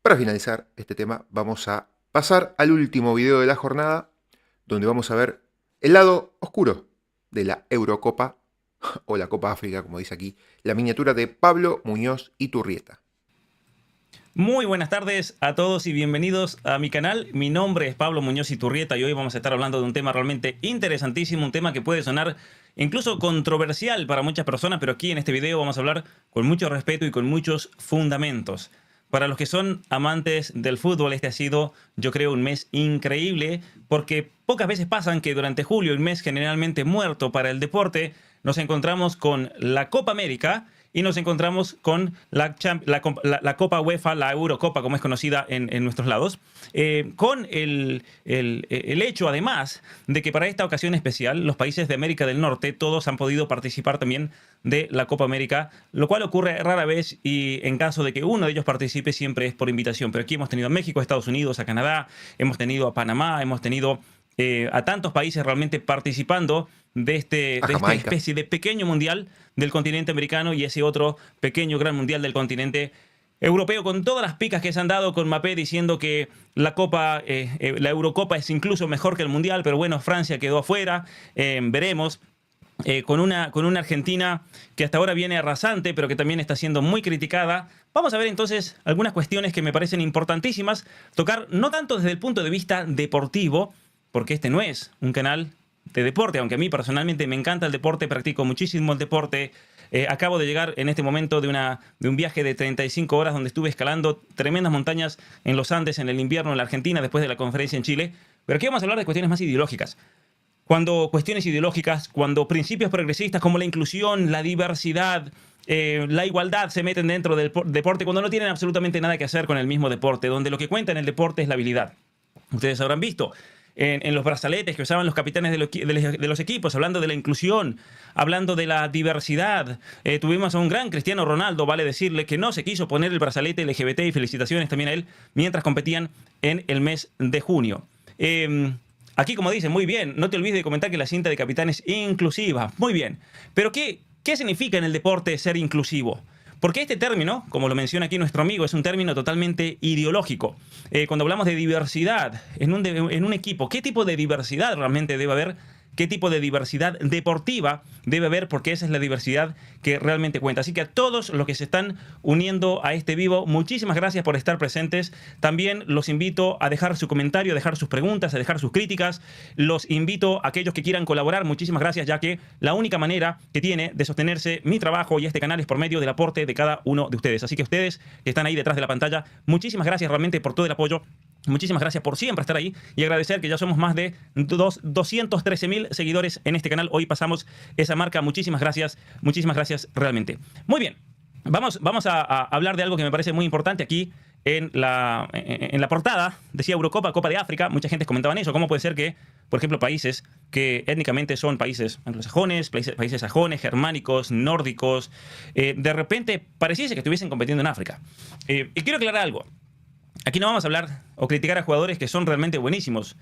Para finalizar este tema, vamos a pasar al último video de la jornada, donde vamos a ver el lado oscuro de la Eurocopa, o la Copa África, como dice aquí, la miniatura de Pablo Muñoz Iturrieta. Muy buenas tardes a todos y bienvenidos a mi canal. Mi nombre es Pablo Muñoz Iturrieta y hoy vamos a estar hablando de un tema realmente interesantísimo, un tema que puede sonar incluso controversial para muchas personas, pero aquí en este video vamos a hablar con mucho respeto y con muchos fundamentos. Para los que son amantes del fútbol, este ha sido, yo creo, un mes increíble, porque pocas veces pasan que durante julio, un mes generalmente muerto para el deporte, nos encontramos con la Copa América y nos encontramos con la Copa UEFA, la Eurocopa, como es conocida en nuestros lados, con el hecho, además, de que para esta ocasión especial, los países de América del Norte, todos han podido participar también de la Copa América, lo cual ocurre rara vez y en caso de que uno de ellos participe, siempre es por invitación. Pero aquí hemos tenido a México, a Estados Unidos, a Canadá, hemos tenido a Panamá, hemos tenido a tantos países realmente participando de esta Jamaica. especie de pequeño mundial del continente americano y ese otro pequeño gran mundial del continente europeo, con todas las picas que se han dado, con Mbappé diciendo que la Eurocopa es incluso mejor que el mundial, pero bueno, Francia quedó afuera, veremos. Con una Argentina que hasta ahora viene arrasante, pero que también está siendo muy criticada. Vamos a ver entonces algunas cuestiones que me parecen importantísimas tocar, no tanto desde el punto de vista deportivo, porque este no es un canal de deporte, aunque a mí personalmente me encanta el deporte, practico muchísimo el deporte. Acabo de llegar en este momento de un viaje de 35 horas donde estuve escalando tremendas montañas en los Andes en el invierno en la Argentina después de la conferencia en Chile. Pero aquí vamos a hablar de cuestiones más ideológicas. Cuando cuestiones ideológicas, cuando principios progresistas como la inclusión, la diversidad, la igualdad se meten dentro del deporte, cuando no tienen absolutamente nada que hacer con el mismo deporte, donde lo que cuenta en el deporte es la habilidad. Ustedes habrán visto en los brazaletes que usaban los capitanes de los equipos, hablando de la inclusión, hablando de la diversidad. Tuvimos a un gran Cristiano Ronaldo, vale decirle, que no se quiso poner el brazalete LGBT, y felicitaciones también a él, mientras competían en el mes de junio. Aquí, como dicen, muy bien, no te olvides de comentar que la cinta de capitán es inclusiva. Muy bien. Pero ¿qué significa en el deporte ser inclusivo? Porque este término, como lo menciona aquí nuestro amigo, es un término totalmente ideológico. Cuando hablamos de diversidad en un equipo, ¿qué tipo de diversidad realmente debe haber? ¿Qué tipo de diversidad deportiva debe haber? Porque esa es la diversidad que realmente cuenta. Así que a todos los que se están uniendo a este vivo, muchísimas gracias por estar presentes. También los invito a dejar su comentario, a dejar sus preguntas, a dejar sus críticas. Los invito a aquellos que quieran colaborar. Muchísimas gracias, ya que la única manera que tiene de sostenerse mi trabajo y este canal es por medio del aporte de cada uno de ustedes. Así que ustedes que están ahí detrás de la pantalla, muchísimas gracias realmente por todo el apoyo. Muchísimas gracias por siempre estar ahí y agradecer que ya somos más de 213.000 seguidores en este canal. Hoy pasamos esa marca. Muchísimas gracias realmente. Muy bien, vamos a hablar de algo que me parece muy importante aquí en la portada. Decía Eurocopa, Copa de África. Mucha gente comentaba eso. ¿Cómo puede ser que, por ejemplo, países que étnicamente son países anglosajones, países sajones, germánicos, nórdicos, de repente pareciese que estuviesen compitiendo en África? Y quiero aclarar algo. Aquí no vamos a hablar o criticar a jugadores que son realmente buenísimos.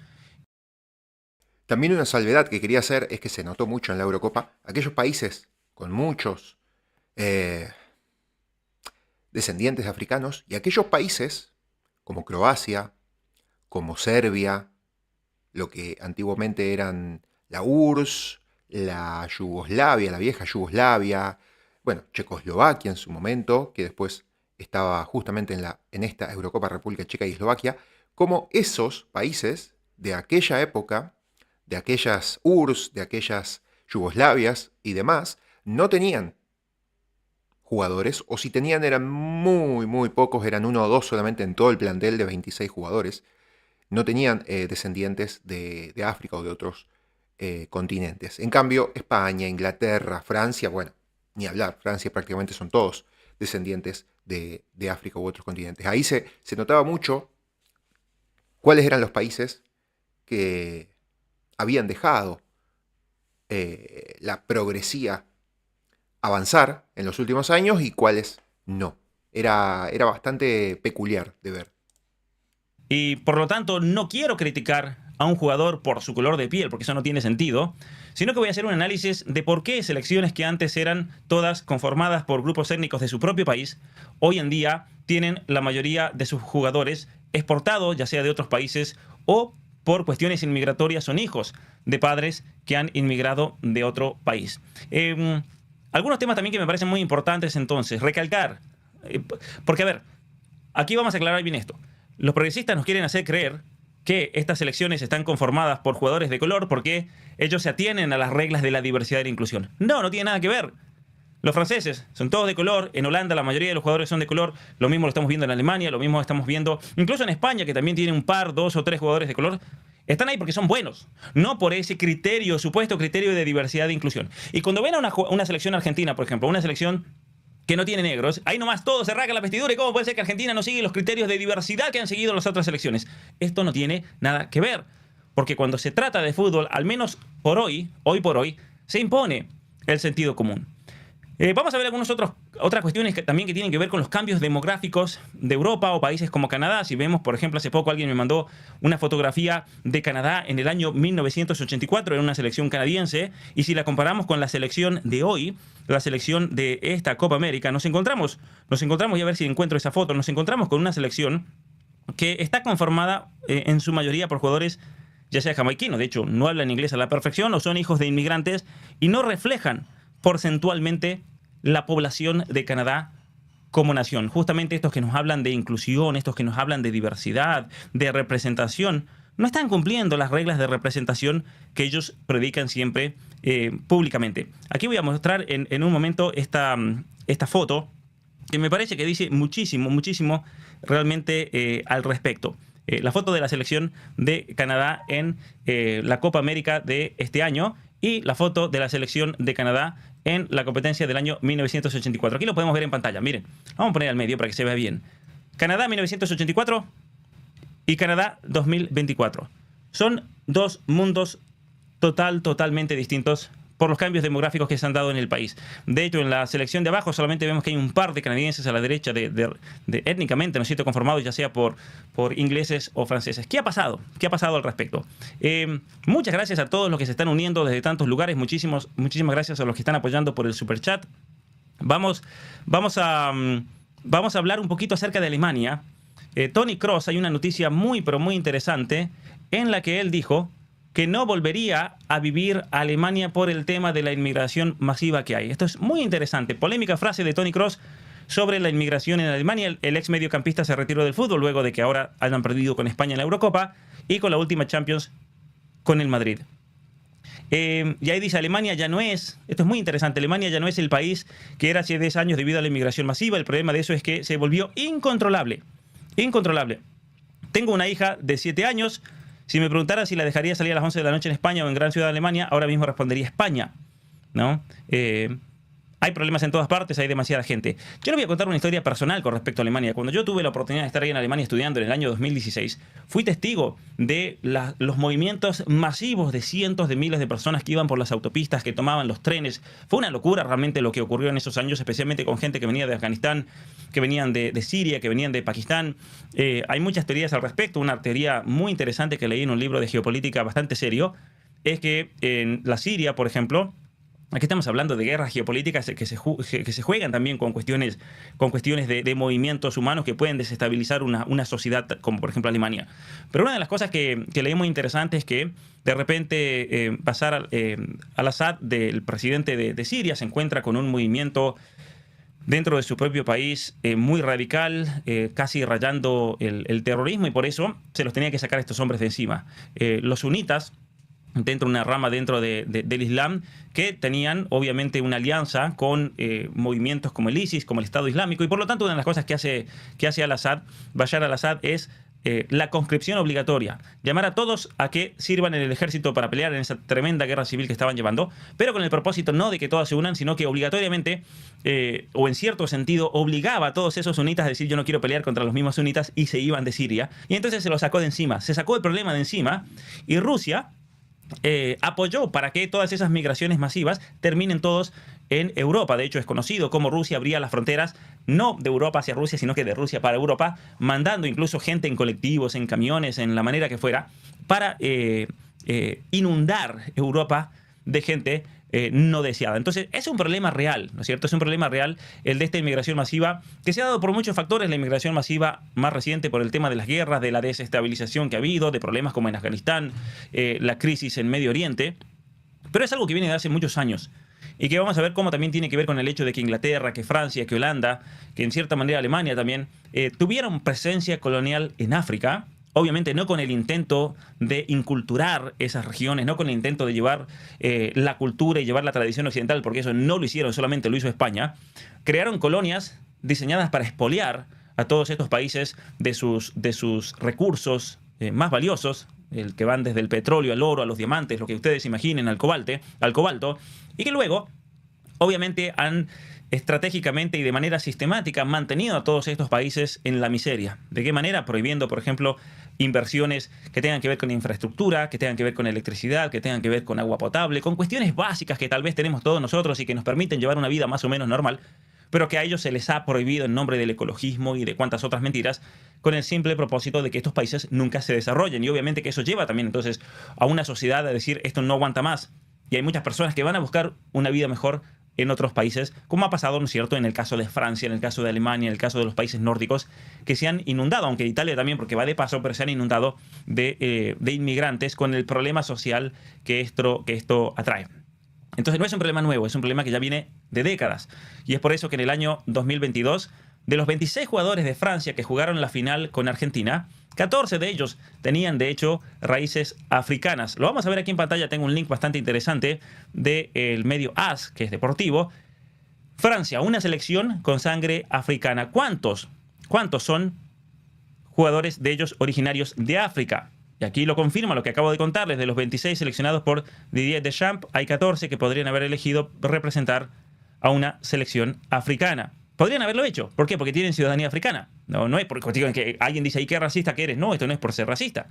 También una salvedad que quería hacer es que se notó mucho en la Eurocopa, aquellos países con muchos descendientes africanos y aquellos países como Croacia, como Serbia, lo que antiguamente eran la URSS, la Yugoslavia, la vieja Yugoslavia, bueno, Checoslovaquia en su momento, que después estaba justamente en esta Eurocopa República Checa y Eslovaquia, como esos países de aquella época, de aquellas URSS, de aquellas Yugoslavias y demás, no tenían jugadores, o si tenían eran muy, muy pocos, eran uno o dos solamente en todo el plantel de 26 jugadores, no tenían descendientes de África o de otros continentes. En cambio, España, Inglaterra, Francia, bueno, ni hablar, Francia prácticamente son todos descendientes de África u otros continentes. Ahí se notaba mucho cuáles eran los países que habían dejado la progresía avanzar en los últimos años y cuáles no. Era bastante peculiar de ver. Y por lo tanto no quiero criticar a un jugador por su color de piel, porque eso no tiene sentido, sino que voy a hacer un análisis de por qué selecciones que antes eran todas conformadas por grupos étnicos de su propio país, hoy en día tienen la mayoría de sus jugadores exportados, ya sea de otros países o por cuestiones inmigratorias, son hijos de padres que han inmigrado de otro país. Algunos temas también que me parecen muy importantes entonces, recalcar, porque a ver, aquí vamos a aclarar bien esto. Los progresistas nos quieren hacer creer que estas selecciones están conformadas por jugadores de color porque ellos se atienen a las reglas de la diversidad y la inclusión. No, no tiene nada que ver. Los franceses son todos de color, en Holanda la mayoría de los jugadores son de color, lo mismo lo estamos viendo en Alemania, lo mismo estamos viendo incluso en España, que también tiene un par, 2 o 3 jugadores de color. Están ahí porque son buenos, no por ese criterio, supuesto criterio de diversidad e inclusión. Y cuando ven a una selección argentina, por ejemplo, una selección que no tiene negros, ahí nomás todo se rasga la vestidura. ¿Y cómo puede ser que Argentina no sigue los criterios de diversidad que han seguido las otras selecciones? Esto no tiene nada que ver, porque cuando se trata de fútbol, al menos por hoy por hoy, se impone el sentido común. Vamos a ver otras cuestiones que también tienen que ver con los cambios demográficos de Europa o países como Canadá. Si vemos, por ejemplo, hace poco alguien me mandó una fotografía de Canadá en el año 1984, en una selección canadiense, y si la comparamos con la selección de hoy, la selección de esta Copa América, nos encontramos, y a ver si encuentro esa foto, nos encontramos con una selección que está conformada en su mayoría por jugadores ya sea jamaiquinos, de hecho no hablan inglés a la perfección o son hijos de inmigrantes y no reflejan porcentualmente la población de Canadá como nación. Justamente estos que nos hablan de inclusión, estos que nos hablan de diversidad, de representación, no están cumpliendo las reglas de representación que ellos predican siempre públicamente. Aquí voy a mostrar en un momento esta foto que me parece que dice muchísimo realmente al respecto. La foto de la selección de Canadá en la Copa América de este año y la foto de la selección de Canadá en la competencia del año 1984. Aquí lo podemos ver en pantalla, miren. Vamos a poner al medio para que se vea bien. Canadá 1984 y Canadá 2024. Son dos mundos totalmente distintos por los cambios demográficos que se han dado en el país. De hecho, en la selección de abajo solamente vemos que hay un par de canadienses a la derecha de étnicamente, ¿no es cierto?, conformados ya sea por ingleses o franceses. ¿Qué ha pasado? ¿Qué ha pasado al respecto? Muchas gracias a todos los que se están uniendo desde tantos lugares. Muchísimas gracias a los que están apoyando por el superchat. Vamos a hablar un poquito acerca de Alemania. Tony Kroos, hay una noticia pero muy interesante en la que él dijo que no volvería a vivir a Alemania por el tema de la inmigración masiva que hay. Esto es muy interesante. Polémica frase de Tony Kroos sobre la inmigración en Alemania. El ex mediocampista se retiró del fútbol luego de que ahora hayan perdido con España en la Eurocopa y con la última Champions con el Madrid. Y ahí dice, Alemania ya no es, esto es muy interesante, Alemania ya no es el país que era hace 10 años debido a la inmigración masiva. El problema de eso es que se volvió incontrolable. Tengo una hija de 7 años. Si me preguntara si la dejaría salir a las 11 de la noche en España o en gran ciudad de Alemania, ahora mismo respondería España, ¿no? Hay problemas en todas partes, hay demasiada gente. Yo le voy a contar una historia personal con respecto a Alemania. Cuando yo tuve la oportunidad de estar ahí en Alemania estudiando en el año 2016, fui testigo de los movimientos masivos de cientos de miles de personas que iban por las autopistas, que tomaban los trenes. Fue una locura realmente lo que ocurrió en esos años, especialmente con gente que venía de Afganistán, que venían de Siria, que venían de Pakistán. Hay muchas teorías al respecto. Una teoría muy interesante que leí en un libro de geopolítica bastante serio es que en la Siria, por ejemplo, aquí estamos hablando de guerras geopolíticas que se juegan también con cuestiones de movimientos humanos que pueden desestabilizar una sociedad como por ejemplo Alemania. Pero una de las cosas que leí muy interesante es que de repente Bashar al-Assad, del presidente de Siria, se encuentra con un movimiento dentro de su propio país muy radical, casi rayando el terrorismo, y por eso se los tenía que sacar a estos hombres de encima. Los sunitas, dentro de una rama del Islam, que tenían obviamente una alianza con movimientos como el ISIS, como el Estado Islámico, y por lo tanto una de las cosas que hace Bashar al-Assad es la conscripción obligatoria, llamar a todos a que sirvan en el ejército para pelear en esa tremenda guerra civil que estaban llevando, pero con el propósito no de que todos se unan, sino que obligatoriamente, o en cierto sentido, obligaba a todos esos sunitas a decir yo no quiero pelear contra los mismos sunitas, y se iban de Siria, y entonces se lo sacó de encima, se sacó el problema de encima, y Rusia apoyó para que todas esas migraciones masivas terminen todos en Europa. De hecho, es conocido cómo Rusia abría las fronteras no de Europa hacia Rusia, sino que de Rusia para Europa, mandando incluso gente en colectivos, en camiones, en la manera que fuera, para inundar Europa de gente no deseada. Entonces, es un problema real, ¿no es cierto? Es un problema real el de esta inmigración masiva, que se ha dado por muchos factores, la inmigración masiva más reciente por el tema de las guerras, de la desestabilización que ha habido, de problemas como en Afganistán, la crisis en Medio Oriente, pero es algo que viene de hace muchos años. Y que vamos a ver cómo también tiene que ver con el hecho de que Inglaterra, que Francia, que Holanda, que en cierta manera Alemania también, tuvieron presencia colonial en África. Obviamente no con el intento de inculturar esas regiones, no con el intento de llevar la cultura y llevar la tradición occidental, porque eso no lo hicieron, solamente lo hizo España. Crearon colonias diseñadas para expoliar a todos estos países de sus recursos más valiosos, el que van desde el petróleo al oro, a los diamantes, lo que ustedes imaginen, al cobalto, y que luego, obviamente, han estratégicamente y de manera sistemática mantenido a todos estos países en la miseria. ¿De qué manera? Prohibiendo, por ejemplo, inversiones que tengan que ver con infraestructura, que tengan que ver con electricidad, que tengan que ver con agua potable, con cuestiones básicas que tal vez tenemos todos nosotros y que nos permiten llevar una vida más o menos normal, pero que a ellos se les ha prohibido en nombre del ecologismo y de cuantas otras mentiras, con el simple propósito de que estos países nunca se desarrollen. Y obviamente que eso lleva también entonces a una sociedad a decir esto no aguanta más. Y hay muchas personas que van a buscar una vida mejor en otros países, como ha pasado, ¿no es cierto?, en el caso de Francia, en el caso de Alemania, en el caso de los países nórdicos, que se han inundado, aunque Italia también, porque va de paso, pero se han inundado de inmigrantes con el problema social que esto atrae. Entonces no es un problema nuevo, es un problema que ya viene de décadas. Y es por eso que en el año 2022, de los 26 jugadores de Francia que jugaron la final con Argentina, 14 de ellos tenían, de hecho, raíces africanas. Lo vamos a ver aquí en pantalla, tengo un link bastante interesante del medio AS, que es deportivo. Francia, una selección con sangre africana. ¿Cuántos son jugadores de ellos originarios de África? Y aquí lo confirma lo que acabo de contarles. De los 26 seleccionados por Didier Deschamps, hay 14 que podrían haber elegido representar a una selección africana. Podrían haberlo hecho. ¿Por qué? Porque tienen ciudadanía africana. No es porque digo, que alguien dice, ¿y qué racista que eres? No, esto no es por ser racista.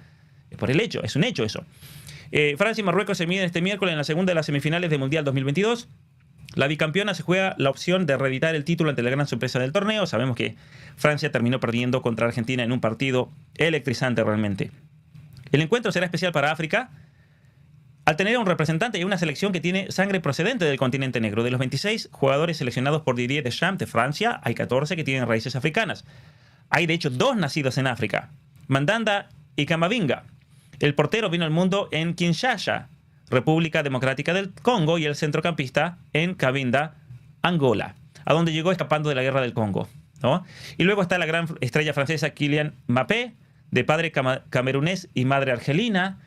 Es por el hecho, es un hecho eso. Francia y Marruecos se miden este miércoles en la segunda de las semifinales del Mundial 2022. La bicampeona se juega la opción de reeditar el título ante la gran sorpresa del torneo. Sabemos que Francia terminó perdiendo contra Argentina en un partido electrizante realmente. El encuentro será especial para África al tener a un representante y una selección que tiene sangre procedente del continente negro. De los 26 jugadores seleccionados por Didier Deschamps de Francia, hay 14 que tienen raíces africanas. Hay de hecho 2 nacidos en África, Mandanda y Kamavinga. El portero vino al mundo en Kinshasa, República Democrática del Congo, y el centrocampista en Cabinda, Angola, a donde llegó escapando de la guerra del Congo, ¿no? Y luego está la gran estrella francesa Kylian Mbappé, de padre camerunés y madre argelina.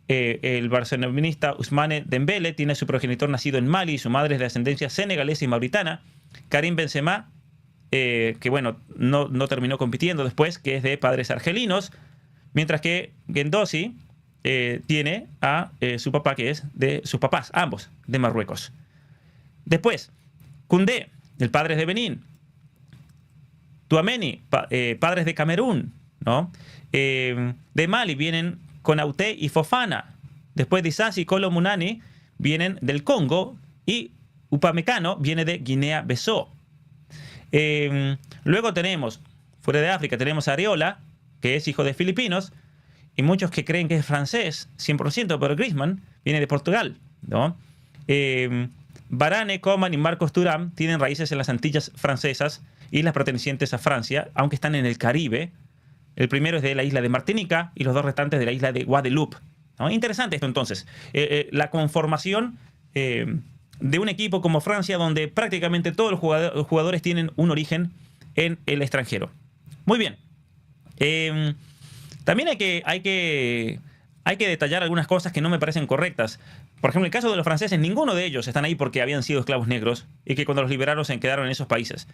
El barcelonista Ousmane Dembélé tiene su progenitor nacido en Mali y su madre es de ascendencia senegalesa y mauritana. Karim Benzema, que bueno, no terminó compitiendo después, que es de padres argelinos, mientras que Guendouzi tiene a su papá, que es de sus papás, ambos de Marruecos. Después, Koundé, el padre es de Benín. Tchouaméni, padres de Camerún, ¿no? De Mali vienen Konaté y Fofana. Después Disasi y Kolo Muani vienen del Congo y Upamecano viene de Guinea-Bissau. Luego tenemos, fuera de África, tenemos a Areola, que es hijo de filipinos, y muchos que creen que es francés, 100%, pero Griezmann viene de Portugal, ¿no? Varane, Coman y Marcos Thuram tienen raíces en las Antillas francesas, islas pertenecientes a Francia, aunque están en el Caribe. El primero es de la isla de Martinica y los 2 restantes de la isla de Guadeloupe, ¿no? Interesante esto entonces. La conformación de un equipo como Francia, donde prácticamente todos los jugadores tienen un origen en el extranjero. Muy bien. También hay que detallar algunas cosas que no me parecen correctas. Por ejemplo, en el caso de los franceses, ninguno de ellos están ahí porque habían sido esclavos negros y que cuando los liberaron se quedaron en esos países.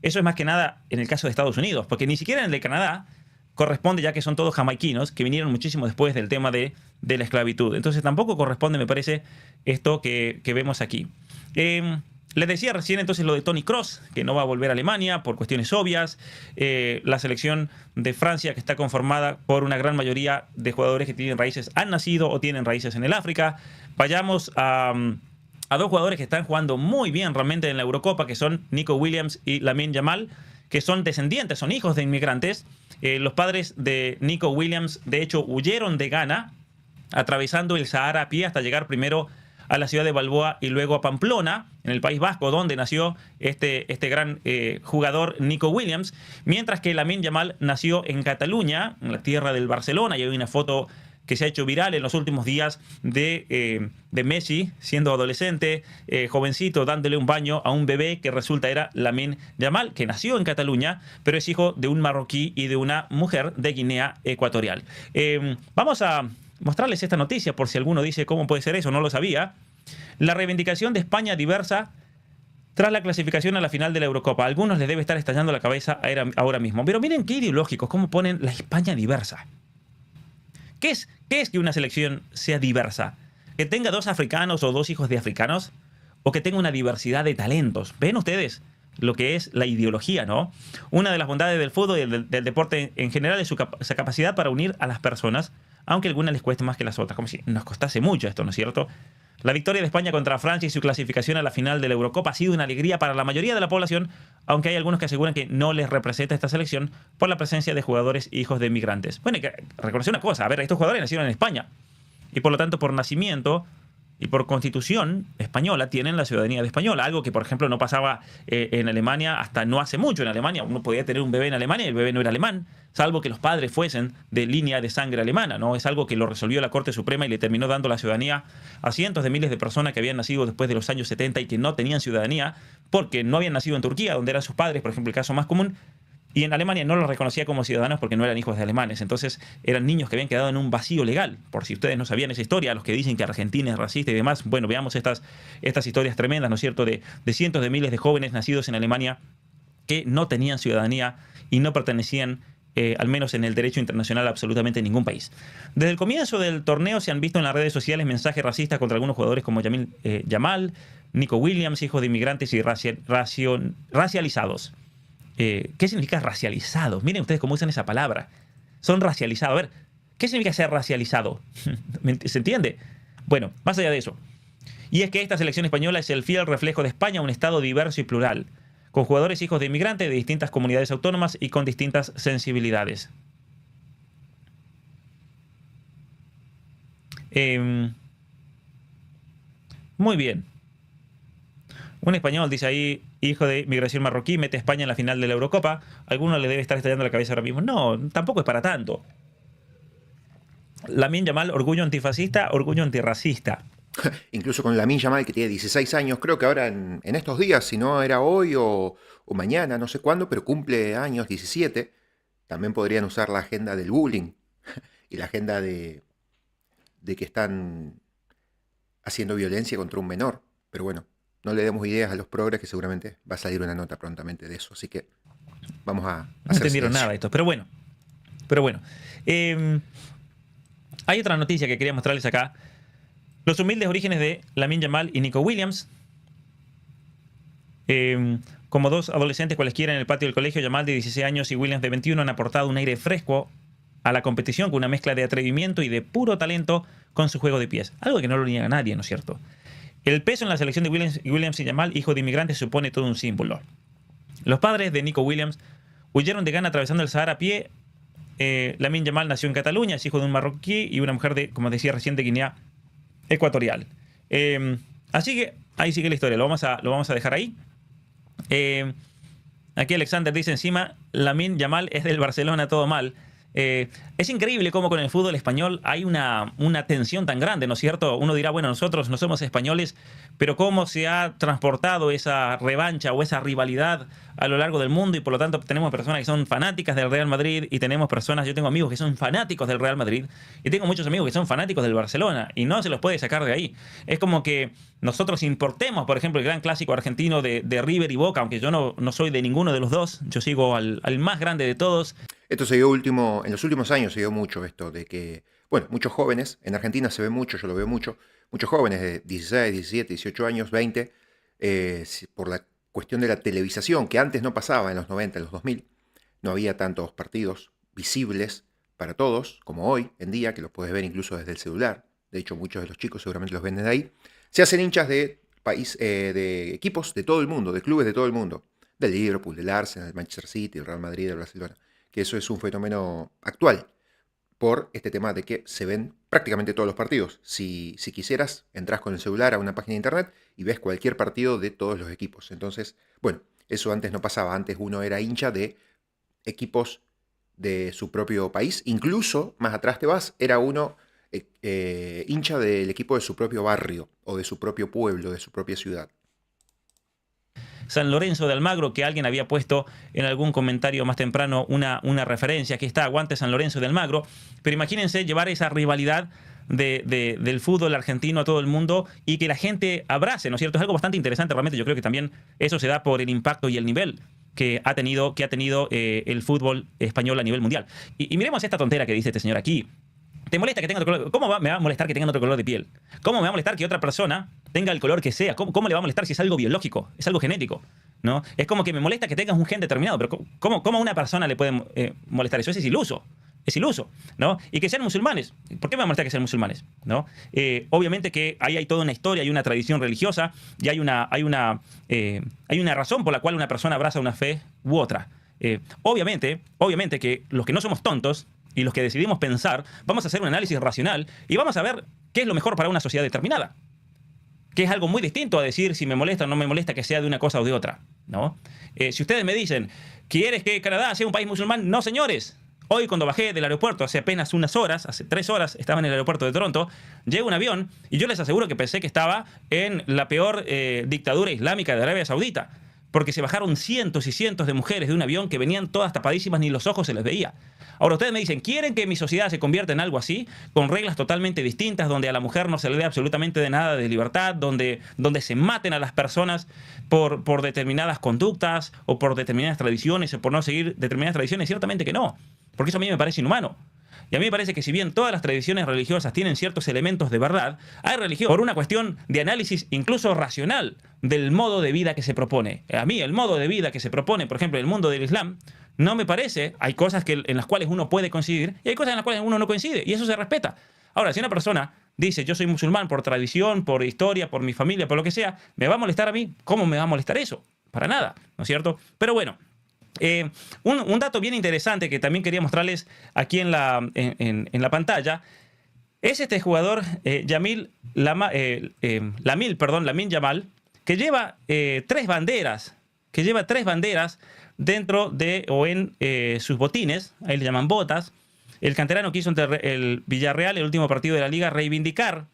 Eso es más que nada en el caso de Estados Unidos, porque ni siquiera en el de Canadá corresponde, ya que son todos jamaiquinos que vinieron muchísimo después del tema de la esclavitud. Entonces tampoco corresponde, me parece, esto que vemos aquí. Les decía recién entonces lo de Toni Kroos, que no va a volver a Alemania por cuestiones obvias. La selección de Francia, que está conformada por una gran mayoría de jugadores que tienen raíces, han nacido o tienen raíces en el África. Vayamos a 2 jugadores que están jugando muy bien realmente en la Eurocopa, que son Nico Williams y Lamine Yamal, que son descendientes, son hijos de inmigrantes. Los padres de Nico Williams, de hecho, huyeron de Ghana, atravesando el Sahara a pie hasta llegar primero a la ciudad de Balboa y luego a Pamplona, en el País Vasco, donde nació este gran jugador Nico Williams, mientras que Lamine Yamal nació en Cataluña, en la tierra del Barcelona, y hay una foto que se ha hecho viral en los últimos días de Messi, siendo adolescente, jovencito, dándole un baño a un bebé que resulta era Lamine Yamal, que nació en Cataluña, pero es hijo de un marroquí y de una mujer de Guinea Ecuatorial. Vamos a mostrarles esta noticia por si alguno dice cómo puede ser eso, no lo sabía. La reivindicación de España diversa tras la clasificación a la final de la Eurocopa. A algunos les debe estar estallando la cabeza ahora mismo. Pero miren qué ideológicos, cómo ponen la España diversa. ¿Qué es que una selección sea diversa? ¿Que tenga 2 africanos o 2 hijos de africanos? ¿O que tenga una diversidad de talentos? ¿Ven ustedes lo que es la ideología, no? Una de las bondades del fútbol y del deporte en general es esa capacidad para unir a las personas, aunque a algunas les cueste más que las otras, como si nos costase mucho esto, ¿no es cierto? La victoria de España contra Francia y su clasificación a la final de la Eurocopa ha sido una alegría para la mayoría de la población, aunque hay algunos que aseguran que no les representa esta selección por la presencia de jugadores hijos de inmigrantes. Bueno, hay que reconocer una cosa, a ver, estos jugadores nacieron en España y por lo tanto por nacimiento y por constitución española tienen la ciudadanía de española, algo que por ejemplo no pasaba en Alemania hasta no hace mucho. En Alemania uno podía tener un bebé en Alemania y el bebé no era alemán, salvo que los padres fuesen de línea de sangre alemana, ¿no? Es algo que lo resolvió la Corte Suprema y le terminó dando la ciudadanía a cientos de miles de personas que habían nacido después de los años 70 y que no tenían ciudadanía porque no habían nacido en Turquía, donde eran sus padres, por ejemplo, el caso más común. Y en Alemania no los reconocía como ciudadanos porque no eran hijos de alemanes. Entonces eran niños que habían quedado en un vacío legal. Por si ustedes no sabían esa historia, los que dicen que Argentina es racista y demás, bueno, veamos estas historias tremendas, ¿no es cierto?, de cientos de miles de jóvenes nacidos en Alemania que no tenían ciudadanía y no pertenecían, al menos en el derecho internacional, a absolutamente ningún país. Desde el comienzo del torneo se han visto en las redes sociales mensajes racistas contra algunos jugadores como Yamal, Nico Williams, hijos de inmigrantes y racializados. ¿Qué significa racializados? Miren ustedes cómo usan esa palabra. Son racializados. A ver, ¿qué significa ser racializado? ¿Se entiende? Bueno, más allá de eso. Y es que esta selección española es el fiel reflejo de España, un estado diverso y plural, con jugadores hijos de inmigrantes de distintas comunidades autónomas y con distintas sensibilidades. Muy bien. Un español, dice ahí, hijo de migración marroquí, mete a España en la final de la Eurocopa. A alguno le debe estar estallando la cabeza ahora mismo. No, tampoco es para tanto. Lamine Yamal, orgullo antifascista, orgullo antirracista. Incluso con Lamine Yamal, que tiene 16 años, creo que ahora en estos días, si no era hoy o mañana, no sé cuándo, pero cumple años, 17, también podrían usar la agenda del bullying y la agenda de que están haciendo violencia contra un menor. Pero bueno, no le demos ideas a los progres, que seguramente va a salir una nota prontamente de eso. Así que vamos a hacer No entendieron nada de esto, pero bueno. Hay otra noticia que quería mostrarles acá. Los humildes orígenes de Lamine Yamal y Nico Williams. Como 2 adolescentes cualesquiera en el patio del colegio, Yamal de 16 años y Williams de 21 han aportado un aire fresco a la competición con una mezcla de atrevimiento y de puro talento con su juego de pies. Algo que no lo niega nadie, ¿no es cierto? El peso en la selección de Williams y Yamal, hijo de inmigrantes, supone todo un símbolo. Los padres de Nico Williams huyeron de Ghana atravesando el Sahara a pie. Lamine Yamal nació en Cataluña, es hijo de un marroquí y una mujer de, como decía recién, de Guinea Ecuatorial. Así que ahí sigue la historia, lo vamos a dejar ahí. Aquí Alexander dice encima, Lamine Yamal es del Barcelona, todo mal. Es increíble cómo con el fútbol español hay una tensión tan grande, ¿no es cierto? Uno dirá, bueno, nosotros no somos españoles, pero cómo se ha transportado esa revancha o esa rivalidad a lo largo del mundo y por lo tanto tenemos personas que son fanáticas del Real Madrid y tenemos personas, yo tengo amigos que son fanáticos del Real Madrid y tengo muchos amigos que son fanáticos del Barcelona y no se los puede sacar de ahí. Es como que nosotros importemos, por ejemplo, el gran clásico argentino de River y Boca, aunque yo no soy de ninguno de los dos, yo sigo al más grande de todos. Esto se dio en los últimos años se dio mucho esto de que, bueno, muchos jóvenes, en Argentina se ve mucho, yo lo veo mucho, muchos jóvenes de 16, 17, 18 años, 20, por la cuestión de la televisación, que antes no pasaba en los 90, en los 2000, no había tantos partidos visibles para todos, como hoy en día, que los puedes ver incluso desde el celular. De hecho, muchos de los chicos seguramente los ven desde ahí. Se hacen hinchas de equipos de todo el mundo, de clubes de todo el mundo, del Liverpool, del Arsenal, del Manchester City, del Real Madrid, del Barcelona, que eso es un fenómeno actual. por este tema de que se ven prácticamente todos los partidos. Si quisieras, entras con el celular a una página de internet y ves cualquier partido de todos los equipos. Entonces, bueno, eso antes no pasaba. Antes uno era hincha de equipos de su propio país. Incluso, más atrás te vas, era uno hincha del equipo de su propio barrio o de su propio pueblo, de su propia ciudad. San Lorenzo de Almagro, que alguien había puesto en algún comentario más temprano una referencia. Aquí está, aguante San Lorenzo de Almagro. Pero imagínense llevar esa rivalidad del fútbol argentino a todo el mundo y que la gente abrace, ¿no es cierto? Es algo bastante interesante realmente. Yo creo que también eso se da por el impacto y el nivel que ha tenido el fútbol español a nivel mundial. Y miremos esta tontera que dice este señor aquí. ¿Te molesta que tengan otro color? ¿Cómo me va a molestar que tengan otro color de piel? ¿Cómo me va a molestar que otra persona tenga el color que sea? ¿Cómo le va a molestar si es algo biológico? Es algo genético, ¿no? Es como que me molesta que tengas un gen determinado, pero ¿cómo a una persona le puede molestar eso? Eso es iluso. Es iluso, ¿no? Y que sean musulmanes. ¿Por qué me va a molestar que sean musulmanes? ¿No? Obviamente que ahí hay toda una historia, hay una tradición religiosa y hay una razón por la cual una persona abraza una fe u otra. Obviamente que los que no somos tontos y los que decidimos pensar, vamos a hacer un análisis racional y vamos a ver qué es lo mejor para una sociedad determinada. Que es algo muy distinto a decir si me molesta o no me molesta que sea de una cosa o de otra, ¿no? Si ustedes me dicen, ¿quieres que Canadá sea un país musulmán? No, señores. Hoy cuando bajé del aeropuerto hace apenas unas horas, hace 3 horas, estaba en el aeropuerto de Toronto, llega un avión y yo les aseguro que pensé que estaba en la peor dictadura islámica de Arabia Saudita. Porque se bajaron cientos y cientos de mujeres de un avión que venían todas tapadísimas, ni los ojos se les veía. Ahora ustedes me dicen, ¿quieren que mi sociedad se convierta en algo así? Con reglas totalmente distintas, donde a la mujer no se le dé absolutamente de nada de libertad, donde se maten a las personas por determinadas conductas o por determinadas tradiciones o por no seguir determinadas tradiciones. Ciertamente que no, porque eso a mí me parece inhumano. Y a mí me parece que si bien todas las tradiciones religiosas tienen ciertos elementos de verdad, hay religión por una cuestión de análisis incluso racional del modo de vida que se propone. A mí el modo de vida que se propone, por ejemplo, en el mundo del Islam, no me parece. Hay cosas en las cuales uno puede coincidir y hay cosas en las cuales uno no coincide, y eso se respeta. Ahora, si una persona dice yo soy musulmán por tradición, por historia, por mi familia, por lo que sea, ¿me va a molestar a mí? ¿Cómo me va a molestar eso? Para nada, ¿no es cierto? Pero bueno, un dato bien interesante que también quería mostrarles aquí en la pantalla es este jugador Lamine Yamal, que lleva 3 banderas, dentro de o en sus botines, ahí le llaman botas. El canterano que hizo ante el Villarreal, el último partido de la liga, reivindicar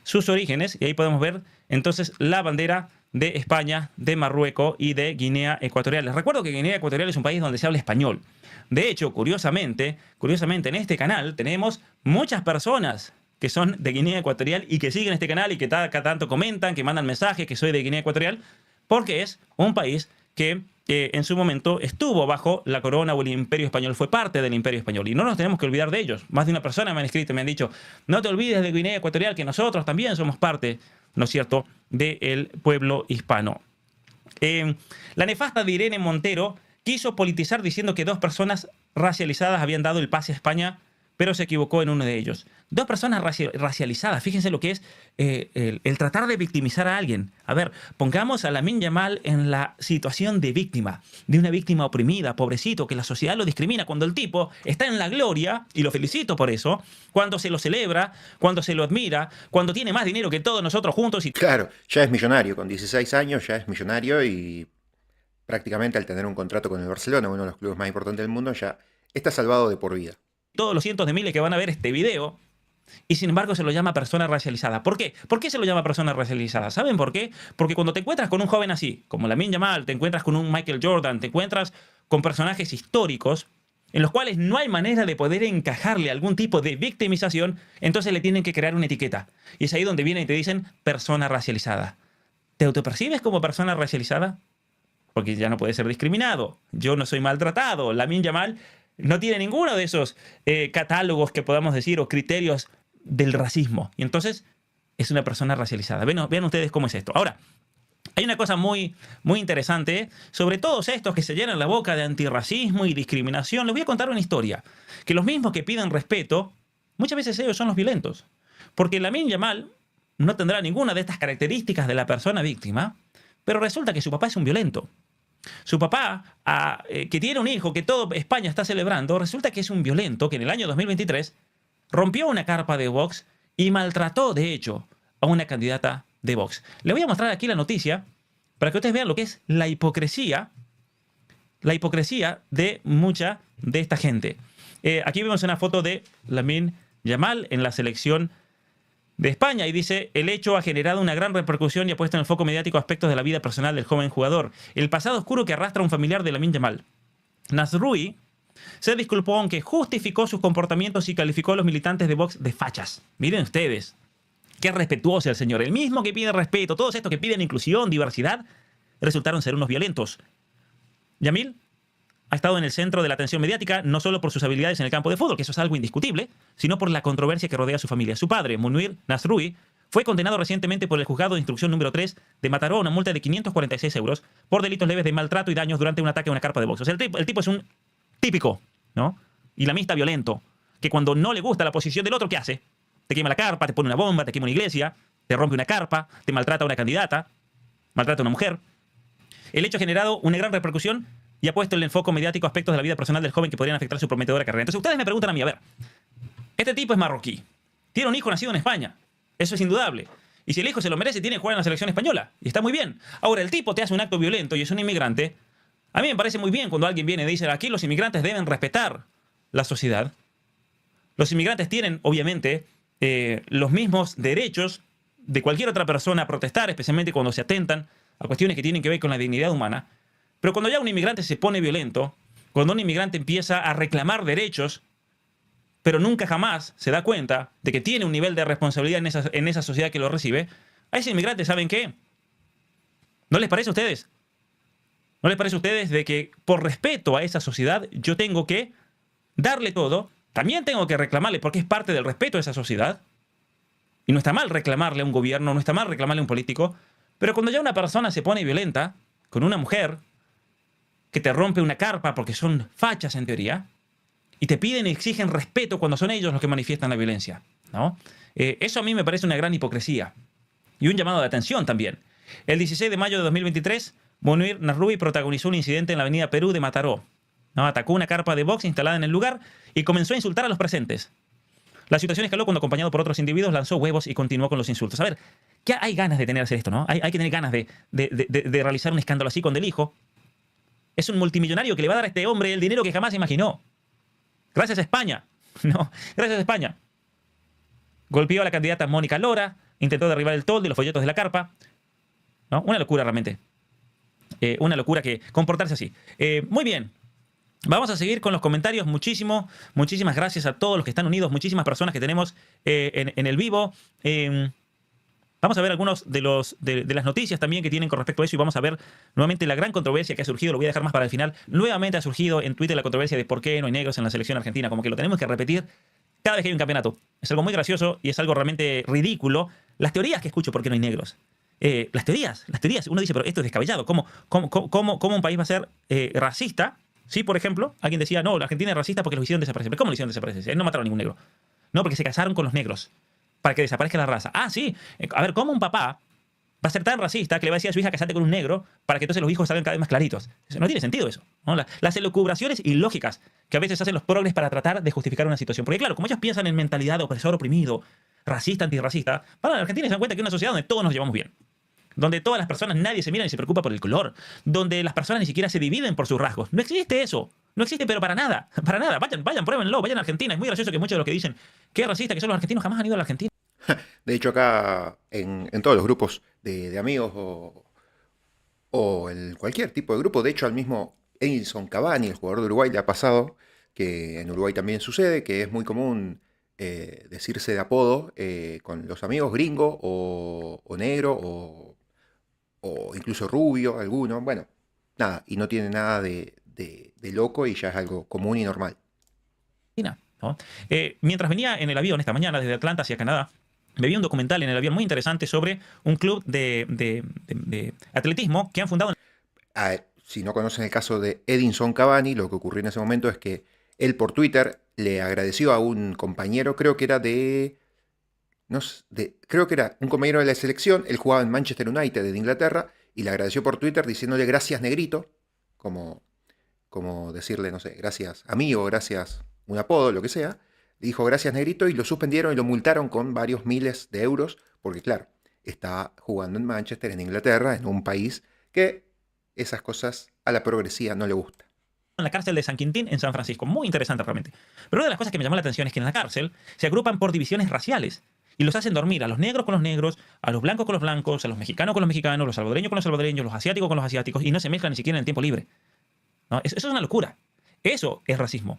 sus orígenes, y ahí podemos ver entonces la bandera de España, de Marruecos y de Guinea Ecuatorial. Les recuerdo que Guinea Ecuatorial es un país donde se habla español. De hecho, curiosamente, en este canal tenemos muchas personas que son de Guinea Ecuatorial y que siguen este canal y que cada tanto comentan, que mandan mensajes que soy de Guinea Ecuatorial, porque es un país que en su momento estuvo bajo la corona o el Imperio Español, fue parte del Imperio Español, y no nos tenemos que olvidar de ellos. Más de una persona me han escrito y me han dicho, no te olvides de Guinea Ecuatorial, que nosotros también somos parte, ¿no es cierto?, del pueblo hispano. La nefasta de Irene Montero quiso politizar diciendo que 2 personas racializadas habían dado el pase a España, pero se equivocó en uno de ellos. 2 personas racializadas. Fíjense lo que es el tratar de victimizar a alguien. A ver, pongamos a Lamine Yamal en la situación de víctima, de una víctima oprimida, pobrecito, que la sociedad lo discrimina, cuando el tipo está en la gloria, y lo felicito por eso, cuando se lo celebra, cuando se lo admira, cuando tiene más dinero que todos nosotros juntos. Claro, ya es millonario, con 16 años ya es millonario y prácticamente al tener un contrato con el Barcelona, uno de los clubes más importantes del mundo, ya está salvado de por vida. Todos los cientos de miles que van a ver este video, y sin embargo se lo llama persona racializada. ¿Por qué? ¿Por qué se lo llama persona racializada? ¿Saben por qué? Porque cuando te encuentras con un joven así, como Lamine Yamal, te encuentras con un Michael Jordan, te encuentras con personajes históricos en los cuales no hay manera de poder encajarle algún tipo de victimización, entonces le tienen que crear una etiqueta. Y es ahí donde vienen y te dicen persona racializada. ¿Te autopercibes como persona racializada? Porque ya no puedes ser discriminado. Yo no soy maltratado. Lamine Yamal no tiene ninguno de esos catálogos que podamos decir o criterios del racismo. Y entonces es una persona racializada. Vean ustedes cómo es esto. Ahora, hay una cosa muy, muy interesante sobre todos estos que se llenan la boca de antirracismo y discriminación. Les voy a contar una historia. Que los mismos que piden respeto, muchas veces ellos son los violentos. Porque Lamine Yamal no tendrá ninguna de estas características de la persona víctima, pero resulta que su papá es un violento. Su papá, que tiene un hijo que todo España está celebrando, resulta que es un violento que en el año 2023 rompió una carpa de Vox y maltrató, de hecho, a una candidata de Vox. Le voy a mostrar aquí la noticia para que ustedes vean lo que es la hipocresía de mucha de esta gente. Aquí vemos una foto de Lamine Yamal en la selección de España y dice: el hecho ha generado una gran repercusión y ha puesto en el foco mediático aspectos de la vida personal del joven jugador. El pasado oscuro que arrastra un familiar de Lamine Yamal. Nasrui se disculpó, aunque justificó sus comportamientos y calificó a los militantes de Vox de fachas. Miren ustedes, qué respetuoso el señor. El mismo que pide respeto, todos estos que piden inclusión, diversidad, resultaron ser unos violentos. Yamil ha estado en el centro de la atención mediática no solo por sus habilidades en el campo de fútbol, que eso es algo indiscutible, sino por la controversia que rodea a su familia. Su padre, Munir Nasrui, fue condenado recientemente por el juzgado de instrucción número 3 de Mataró a una multa de 546 euros por delitos leves de maltrato y daños durante un ataque a una carpa de box. O sea, el tipo es un típico, ¿no? Islamista violento, que cuando no le gusta la posición del otro, ¿qué hace? Te quema la carpa, te pone una bomba, te quema una iglesia, te rompe una carpa, te maltrata a una candidata, maltrata a una mujer. El hecho ha generado una gran repercusión y ha puesto en el foco mediático aspectos de la vida personal del joven que podrían afectar su prometedora carrera. Entonces ustedes me preguntan a mí, a ver, este tipo es marroquí, tiene un hijo nacido en España, eso es indudable. Y si el hijo se lo merece, tiene que jugar en la selección española. Y está muy bien. Ahora, el tipo te hace un acto violento y es un inmigrante. A mí me parece muy bien cuando alguien viene y dice: aquí los inmigrantes deben respetar la sociedad. Los inmigrantes tienen, obviamente, los mismos derechos de cualquier otra persona a protestar, especialmente cuando se atentan a cuestiones que tienen que ver con la dignidad humana. Pero cuando ya un inmigrante se pone violento, cuando un inmigrante empieza a reclamar derechos, pero nunca jamás se da cuenta de que tiene un nivel de responsabilidad en esa sociedad que lo recibe, a ese inmigrante, ¿saben qué? ¿No les parece a ustedes? ¿No les parece a ustedes de que por respeto a esa sociedad yo tengo que darle todo? También tengo que reclamarle porque es parte del respeto a esa sociedad. Y no está mal reclamarle a un gobierno, no está mal reclamarle a un político. Pero cuando ya una persona se pone violenta con una mujer que te rompe una carpa porque son fachas en teoría, y te piden y exigen respeto cuando son ellos los que manifiestan la violencia, ¿no? Eso a mí me parece una gran hipocresía. Y un llamado de atención también. El 16 de mayo de 2023, Munir Nasrui protagonizó un incidente en la avenida Perú de Mataró, ¿no? Atacó una carpa de box instalada en el lugar y comenzó a insultar a los presentes. La situación escaló cuando, acompañado por otros individuos, lanzó huevos y continuó con los insultos. A ver, ¿qué hay ganas de tener que hacer esto, no? Hay que tener ganas de realizar un escándalo así cuando el hijo es un multimillonario que le va a dar a este hombre el dinero que jamás imaginó. Gracias a España. No, gracias a España. Golpeó a la candidata Mónica Lora, intentó derribar el toldo y los folletos de la carpa. ¿No? Una locura realmente. Una locura que comportarse así. Muy bien. Vamos a seguir con los comentarios. Muchísimas gracias a todos los que están unidos. Muchísimas personas que tenemos en el vivo. Vamos a ver algunos de las noticias también que tienen con respecto a eso y vamos a ver nuevamente la gran controversia que ha surgido. Lo voy a dejar más para el final. Nuevamente ha surgido en Twitter la controversia de por qué no hay negros en la selección argentina. Como que lo tenemos que repetir cada vez que hay un campeonato. Es algo muy gracioso y es algo realmente ridículo. Las teorías que escucho por qué no hay negros. Las teorías. Uno dice, pero esto es descabellado. ¿Cómo un país va a ser racista? Sí, por ejemplo, alguien decía, no, la Argentina es racista porque los hicieron desaparecer. ¿Pero cómo lo hicieron desaparecer? No mataron a ningún negro. No, porque se casaron con los negros para que desaparezca la raza. Ah, sí. A ver, ¿cómo un papá va a ser tan racista que le va a decir a su hija casarte con un negro para que entonces los hijos salgan cada vez más claritos? No tiene sentido eso, ¿no? Las elucubraciones ilógicas que a veces hacen los progres para tratar de justificar una situación. Porque claro, como ellos piensan en mentalidad de opresor oprimido, racista, antirracista, para la Argentina se dan cuenta que es una sociedad donde todos nos llevamos bien. Donde todas las personas, nadie se mira ni se preocupa por el color. Donde las personas ni siquiera se dividen por sus rasgos. No existe eso. No existe, pero para nada. Para nada. Vayan, pruébenlo. Vayan a Argentina. Es muy gracioso que muchos de los que dicen que es racista, que son los argentinos, jamás han ido a la Argentina. De hecho, acá en todos los grupos de amigos o cualquier tipo de grupo, de hecho al mismo Edinson Cavani, el jugador de Uruguay, le ha pasado que en Uruguay también sucede, que es muy común decirse de apodo con los amigos gringo o negro o incluso rubio, alguno, bueno, nada, y no tiene nada de loco y ya es algo común y normal. ¿No? Mientras venía en el avión esta mañana desde Atlanta hacia Canadá, me vi un documental en el avión muy interesante sobre un club de atletismo que han fundado. Si no conocen el caso de Edinson Cavani, lo que ocurrió en ese momento es que él por Twitter le agradeció a un compañero, creo que era un compañero de la selección, él jugaba en Manchester United de Inglaterra, y le agradeció por Twitter diciéndole gracias negrito, como decirle, no sé, gracias amigo, gracias un apodo, lo que sea. Dijo gracias negrito y lo suspendieron y lo multaron con varios miles de euros, porque claro, está jugando en Manchester, en Inglaterra, en un país que esas cosas a la progresía no le gusta. En la cárcel de San Quintín en San Francisco. Muy interesante realmente. Pero una de las cosas que me llamó la atención es que en la cárcel se agrupan por divisiones raciales y los hacen dormir a los negros con los negros, a los blancos con los blancos, a los mexicanos con los mexicanos, los salvadoreños con los salvadoreños, los asiáticos con los asiáticos y no se mezclan ni siquiera en el tiempo libre. ¿No? Eso es una locura. Eso es racismo.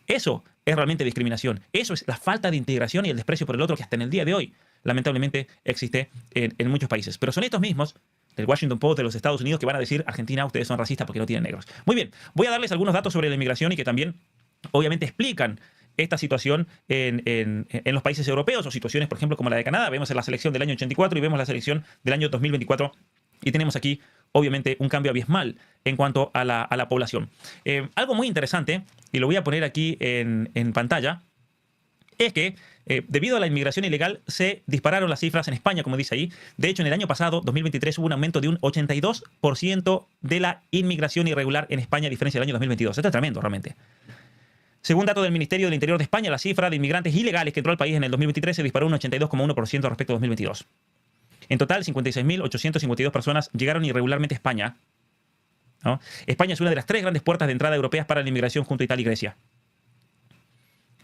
Eso es realmente discriminación. Eso es la falta de integración y el desprecio por el otro que hasta en el día de hoy lamentablemente existe en muchos países. Pero son estos mismos del Washington Post de los Estados Unidos que van a decir Argentina, ustedes son racistas porque no tienen negros. Muy bien, voy a darles algunos datos sobre la inmigración y que también obviamente explican esta situación en los países europeos o situaciones, por ejemplo, como la de Canadá. Vemos la selección del año 84 y vemos la selección del año 2024 y tenemos aquí obviamente un cambio abismal en cuanto a la población. Algo muy interesante, y lo voy a poner aquí en pantalla, es que debido a la inmigración ilegal se dispararon las cifras en España, como dice ahí. De hecho, en el año pasado, 2023, hubo un aumento de un 82% de la inmigración irregular en España a diferencia del año 2022. Esto es tremendo, realmente. Según datos del Ministerio del Interior de España, la cifra de inmigrantes ilegales que entró al país en el 2023 se disparó un 82,1% respecto a 2022. En total, 56.852 personas llegaron irregularmente a España, ¿no? España es una de las 3 grandes puertas de entrada europeas para la inmigración junto a Italia y Grecia.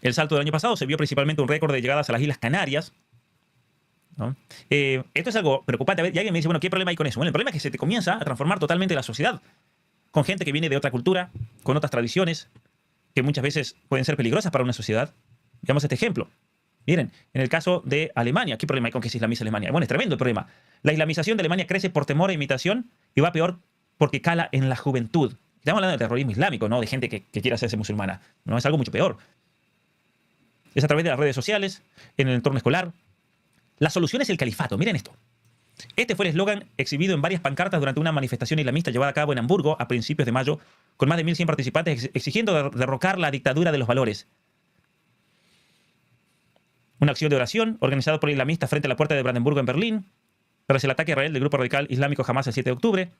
El salto del año pasado se vio principalmente un récord de llegadas a las Islas Canarias, ¿no? Esto es algo preocupante. Y alguien me dice, bueno, ¿qué problema hay con eso? Bueno, el problema es que se te comienza a transformar totalmente la sociedad, con gente que viene de otra cultura, con otras tradiciones, que muchas veces pueden ser peligrosas para una sociedad. Veamos este ejemplo. Miren, en el caso de Alemania, ¿qué problema hay con que se islamice Alemania? Bueno, es tremendo el problema. La islamización de Alemania crece por temor e imitación y va peor porque cala en la juventud. Estamos hablando de terrorismo islámico, ¿no? De gente que quiere hacerse musulmana. No, es algo mucho peor. Es a través de las redes sociales, en el entorno escolar. La solución es el califato. Miren esto. Este fue el eslogan exhibido en varias pancartas durante una manifestación islamista llevada a cabo en Hamburgo a principios de mayo, con más de 1.100 participantes exigiendo derrocar la dictadura de los valores. Una acción de oración organizada por islamistas frente a la puerta de Brandenburgo en Berlín, tras el ataque a Israel del grupo radical islámico Hamas el 7 de octubre.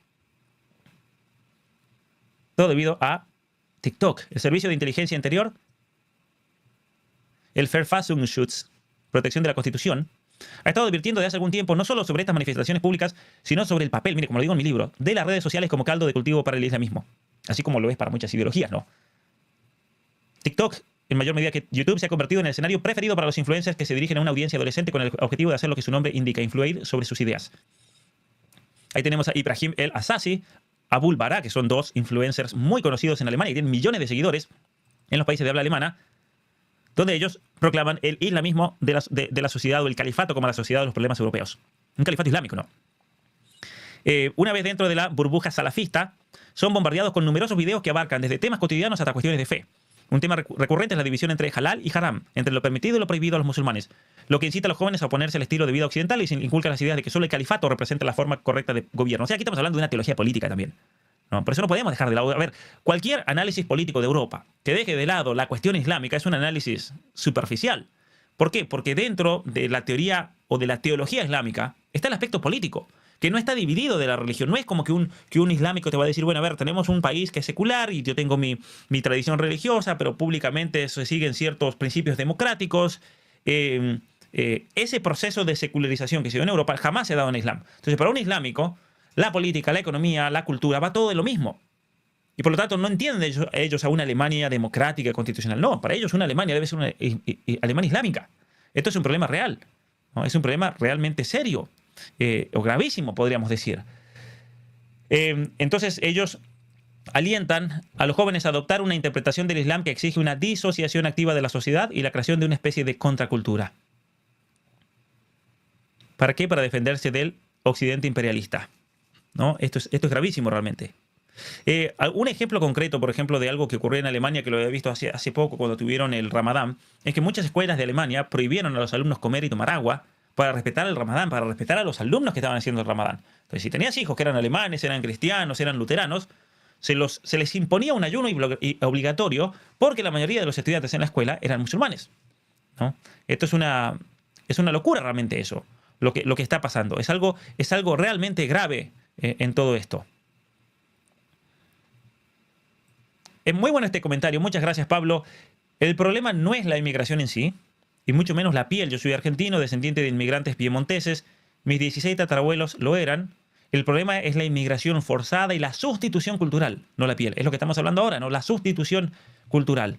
Todo debido a TikTok, el servicio de inteligencia interior, el Verfassungsschutz, protección de la Constitución, ha estado advirtiendo desde hace algún tiempo no solo sobre estas manifestaciones públicas, sino sobre el papel, mire, como lo digo en mi libro, de las redes sociales como caldo de cultivo para el islamismo, así como lo es para muchas ideologías, ¿no? TikTok, en mayor medida que YouTube, se ha convertido en el escenario preferido para los influencers que se dirigen a una audiencia adolescente con el objetivo de hacer lo que su nombre indica, influir sobre sus ideas. Ahí tenemos a Ibrahim El Asazi, Abul Bara, que son 2 influencers muy conocidos en Alemania y tienen millones de seguidores en los países de habla alemana, donde ellos proclaman el islamismo de la sociedad o el califato como la sociedad de los problemas europeos. Un califato islámico, ¿no? Una vez dentro de la burbuja salafista, son bombardeados con numerosos videos que abarcan desde temas cotidianos hasta cuestiones de fe. Un tema recurrente es la división entre halal y haram, entre lo permitido y lo prohibido a los musulmanes, lo que incita a los jóvenes a oponerse al estilo de vida occidental y se inculca las ideas de que solo el califato representa la forma correcta de gobierno. O sea, aquí estamos hablando de una teología política también, ¿no? Por eso no podemos dejar de lado. A ver, cualquier análisis político de Europa que deje de lado la cuestión islámica es un análisis superficial. ¿Por qué? Porque dentro de la teoría o de la teología islámica está el aspecto político, que no está dividido de la religión. No es como que un islámico te va a decir, bueno, a ver, tenemos un país que es secular y yo tengo mi tradición religiosa, pero públicamente se siguen ciertos principios democráticos. Ese proceso de secularización que se dio en Europa jamás se ha dado en el Islam. Entonces, para un islámico, la política, la economía, la cultura, va todo de lo mismo. Y por lo tanto, no entienden ellos a una Alemania democrática y constitucional. No, para ellos una Alemania debe ser una Alemania islámica. Esto es un problema real, ¿no? Es un problema realmente serio. O gravísimo, podríamos decir. Entonces ellos alientan a los jóvenes a adoptar una interpretación del Islam que exige una disociación activa de la sociedad y la creación de una especie de contracultura. ¿Para qué? Para defenderse del occidente imperialista, ¿no? Esto es gravísimo realmente. Un ejemplo concreto, por ejemplo, de algo que ocurrió en Alemania, que lo había visto hace poco cuando tuvieron el Ramadán, es que muchas escuelas de Alemania prohibieron a los alumnos comer y tomar agua para respetar el Ramadán, para respetar a los alumnos que estaban haciendo el Ramadán. Entonces, si tenías hijos que eran alemanes, eran cristianos, eran luteranos, se les imponía un ayuno obligatorio porque la mayoría de los estudiantes en la escuela eran musulmanes, ¿no? Esto es una locura realmente eso, lo que está pasando. Es algo realmente grave en todo esto. es muy bueno este comentario. Muchas gracias, Pablo. El problema no es la inmigración en sí, y mucho menos la piel. Yo soy argentino, descendiente de inmigrantes piemonteses. Mis 16 tatarabuelos lo eran. El problema es la inmigración forzada y la sustitución cultural, no la piel. Es lo que estamos hablando ahora, ¿no? La sustitución cultural.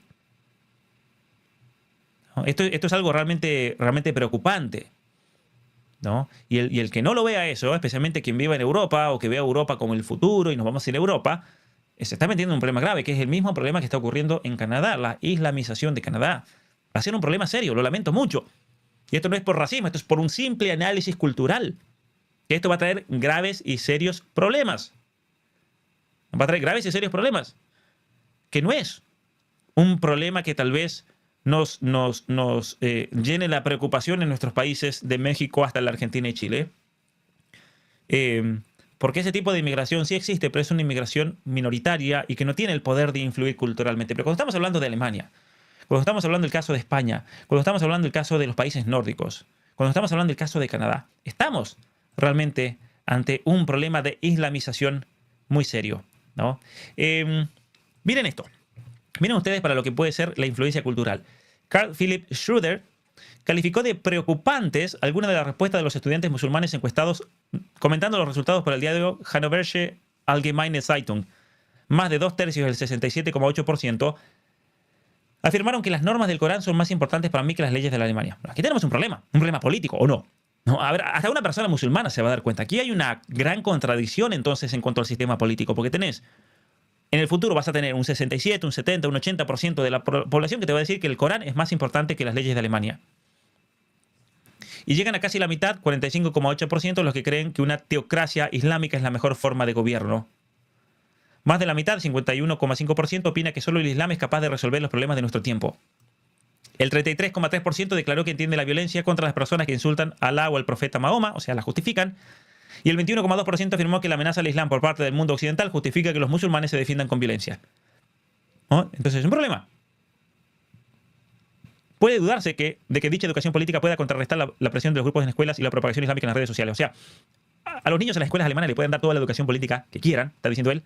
¿No? Esto es algo realmente preocupante, ¿no? Y el que no lo vea eso, especialmente quien viva en Europa o que vea Europa como el futuro y nos vamos a ir a Europa, se está metiendo en un problema grave, que es el mismo problema que está ocurriendo en Canadá, la islamización de Canadá. Va a ser un problema serio, lo lamento mucho. Y esto no es por racismo, esto es por un simple análisis cultural. Que esto va a traer graves y serios problemas. Va a traer graves y serios problemas. Que no es un problema que tal vez nos llene la preocupación en nuestros países de México hasta la Argentina y Chile. Porque ese tipo de inmigración sí existe, pero es una inmigración minoritaria y que no tiene el poder de influir culturalmente. Pero cuando estamos hablando de Alemania, cuando estamos hablando del caso de España, cuando estamos hablando del caso de los países nórdicos, cuando estamos hablando del caso de Canadá, estamos realmente ante un problema de islamización muy serio, ¿no? Miren esto. Miren ustedes para lo que puede ser la influencia cultural. Carl Philipp Schroeder calificó de preocupantes algunas de las respuestas de los estudiantes musulmanes encuestados, comentando los resultados por el diario Hannoversche Allgemeine Zeitung. Más de 2/3, el 67,8%, afirmaron que las normas del Corán son más importantes para mí que las leyes de la Alemania. Aquí tenemos un problema político, ¿o no? No, a ver, hasta una persona musulmana se va a dar cuenta. Aquí hay una gran contradicción entonces en cuanto al sistema político, porque tenés, en el futuro vas a tener un 67, un 70, un 80% de la población que te va a decir que el Corán es más importante que las leyes de Alemania. Y llegan a casi la mitad, 45,8%, los que creen que una teocracia islámica es la mejor forma de gobierno. Más de la mitad, 51,5%, opina que solo el Islam es capaz de resolver los problemas de nuestro tiempo. El 33,3% declaró que entiende la violencia contra las personas que insultan a Alá o al profeta Mahoma, o sea, la justifican. Y el 21,2% afirmó que la amenaza al Islam por parte del mundo occidental justifica que los musulmanes se defiendan con violencia. ¿No? Entonces es un problema. Puede dudarse de que dicha educación política pueda contrarrestar la presión de los grupos en escuelas y la propagación islámica en las redes sociales. O sea, a los niños en las escuelas alemanas le pueden dar toda la educación política que quieran, está diciendo él,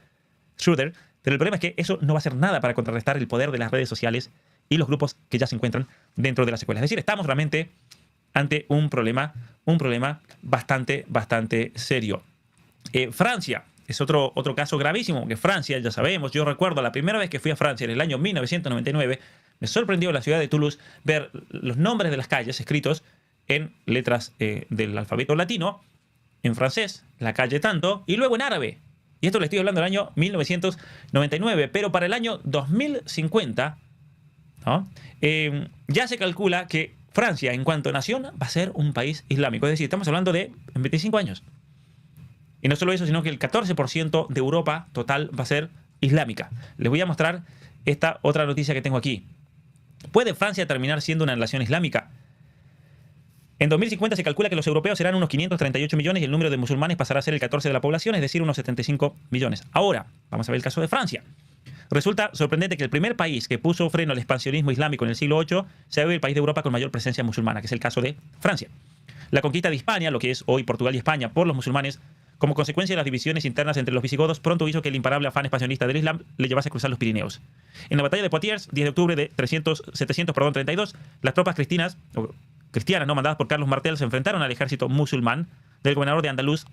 Schroeder, pero el problema es que eso no va a hacer nada para contrarrestar el poder de las redes sociales y los grupos que ya se encuentran dentro de las escuelas. Es decir, estamos realmente ante un problema bastante serio. Francia es otro caso gravísimo, que Francia, ya sabemos, yo recuerdo la primera vez que fui a Francia en el año 1999, me sorprendió en la ciudad de Toulouse ver los nombres de las calles escritos en letras del alfabeto latino, en francés, la calle tanto, y luego en árabe. Y esto le estoy hablando del año 1999, pero para el año 2050, ¿no? Ya se calcula que Francia, en cuanto a nación, va a ser un país islámico. Es decir, estamos hablando de 25 años. Y no solo eso, sino que el 14% de Europa total va a ser islámica. Les voy a mostrar esta otra noticia que tengo aquí. ¿Puede Francia terminar siendo una nación islámica? En 2050 se calcula que los europeos serán unos 538 millones y el número de musulmanes pasará a ser el 14% de la población, es decir, unos 75 millones. Ahora, vamos a ver el caso de Francia. Resulta sorprendente que el primer país que puso freno al expansionismo islámico en el siglo VIII sea hoy el país de Europa con mayor presencia musulmana, que es el caso de Francia. La conquista de Hispania, lo que es hoy Portugal y España, por los musulmanes, como consecuencia de las divisiones internas entre los visigodos, pronto hizo que el imparable afán expansionista del Islam le llevase a cruzar los Pirineos. En la batalla de Poitiers, 10 de octubre de 732, las tropas cristianas, ¿no?, mandadas por Carlos Martel, se enfrentaron al ejército musulmán del gobernador de Andaluz,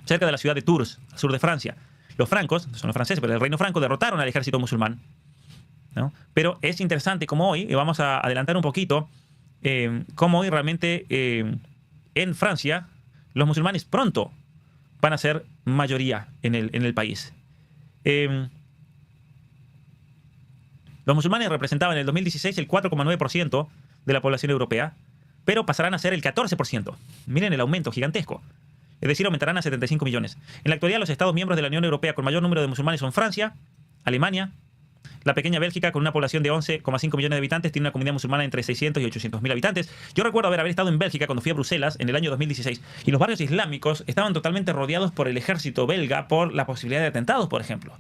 cerca de la ciudad de Tours, al sur de Francia. Los francos, son los franceses, pero el reino franco derrotaron al ejército musulmán, ¿no? Pero es interesante cómo hoy, y vamos a adelantar un poquito, cómo hoy realmente en Francia los musulmanes pronto van a ser mayoría en el país. Los musulmanes representaban en el 2016 el 4,9% de la población europea, pero pasarán a ser el 14%. Miren el aumento gigantesco. Es decir, aumentarán a 75 millones. En la actualidad, los Estados miembros de la Unión Europea con mayor número de musulmanes son Francia, Alemania, la pequeña Bélgica, con una población de 11,5 millones de habitantes, tiene una comunidad musulmana entre 600 y 800 mil habitantes. Yo recuerdo haber estado en Bélgica cuando fui a Bruselas en el año 2016, y los barrios islámicos estaban totalmente rodeados por el ejército belga por la posibilidad de atentados, por ejemplo.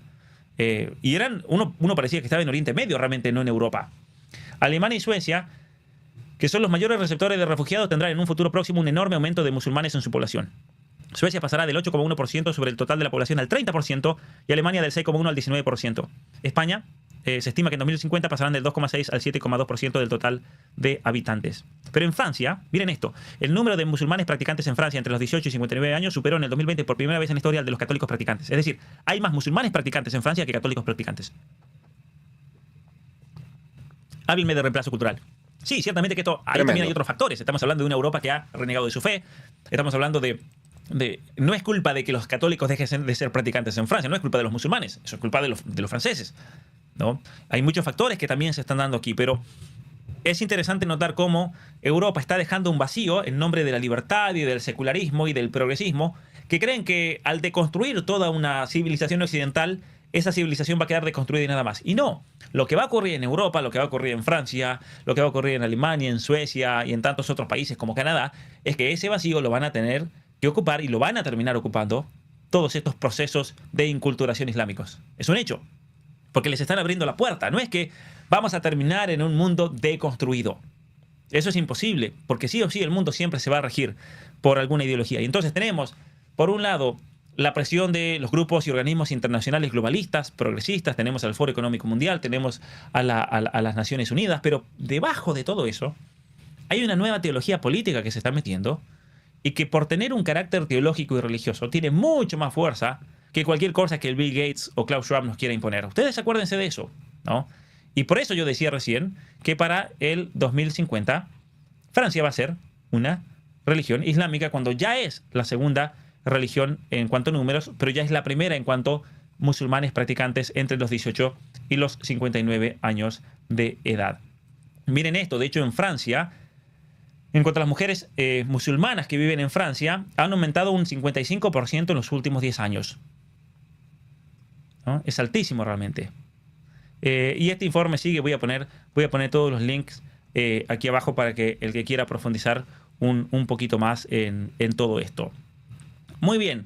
Y uno parecía que estaba en Oriente Medio, realmente no en Europa. Alemania y Suecia, que son los mayores receptores de refugiados, tendrán en un futuro próximo un enorme aumento de musulmanes en su población. Suecia pasará del 8,1% sobre el total de la población al 30% y Alemania del 6,1% al 19%. España se estima que en 2050 pasarán del 2,6 al 7,2% del total de habitantes. Pero en Francia, miren esto, el número de musulmanes practicantes en Francia entre los 18 y 59 años superó en el 2020 por primera vez en la historia el de los católicos practicantes. Es decir, hay más musulmanes practicantes en Francia que católicos practicantes. Háblenme de reemplazo cultural. Sí, ciertamente que esto, ahí también hay otros factores. Estamos hablando de una Europa que ha renegado de su fe. Estamos hablando de no es culpa de que los católicos dejen de ser practicantes en Francia, no es culpa de los musulmanes, eso es culpa de los franceses, ¿no? Hay muchos factores que también se están dando aquí, pero es interesante notar cómo Europa está dejando un vacío en nombre de la libertad y del secularismo y del progresismo, que creen que al deconstruir toda una civilización occidental, esa civilización va a quedar deconstruida y nada más. Y no, lo que va a ocurrir en Europa, lo que va a ocurrir en Francia, lo que va a ocurrir en Alemania, en Suecia y en tantos otros países como Canadá, es que ese vacío lo van a tener que ocupar y lo van a terminar ocupando todos estos procesos de inculturación islámicos. Es un hecho, porque les están abriendo la puerta. No es que vamos a terminar en un mundo deconstruido. Eso es imposible, porque sí o sí el mundo siempre se va a regir por alguna ideología. Y entonces tenemos, por un lado, la presión de los grupos y organismos internacionales globalistas, progresistas, tenemos al Foro Económico Mundial, tenemos a las Naciones Unidas, pero debajo de todo eso hay una nueva teología política que se está metiendo y que por tener un carácter teológico y religioso tiene mucho más fuerza que cualquier cosa que el Bill Gates o Klaus Schwab nos quiera imponer. Ustedes acuérdense de eso, ¿no? Y por eso yo decía recién que para el 2050 Francia va a ser una religión islámica cuando ya es la segunda religión en cuanto a números, pero ya es la primera en cuanto a musulmanes practicantes entre los 18 y los 59 años de edad. Miren esto, de hecho en Francia, en cuanto a las mujeres musulmanas que viven en Francia, han aumentado un 55% en los últimos 10 años. ¿No? Es altísimo realmente. Y este informe sigue, voy a poner todos los links aquí abajo para que el que quiera profundizar un poquito más en todo esto. Muy bien.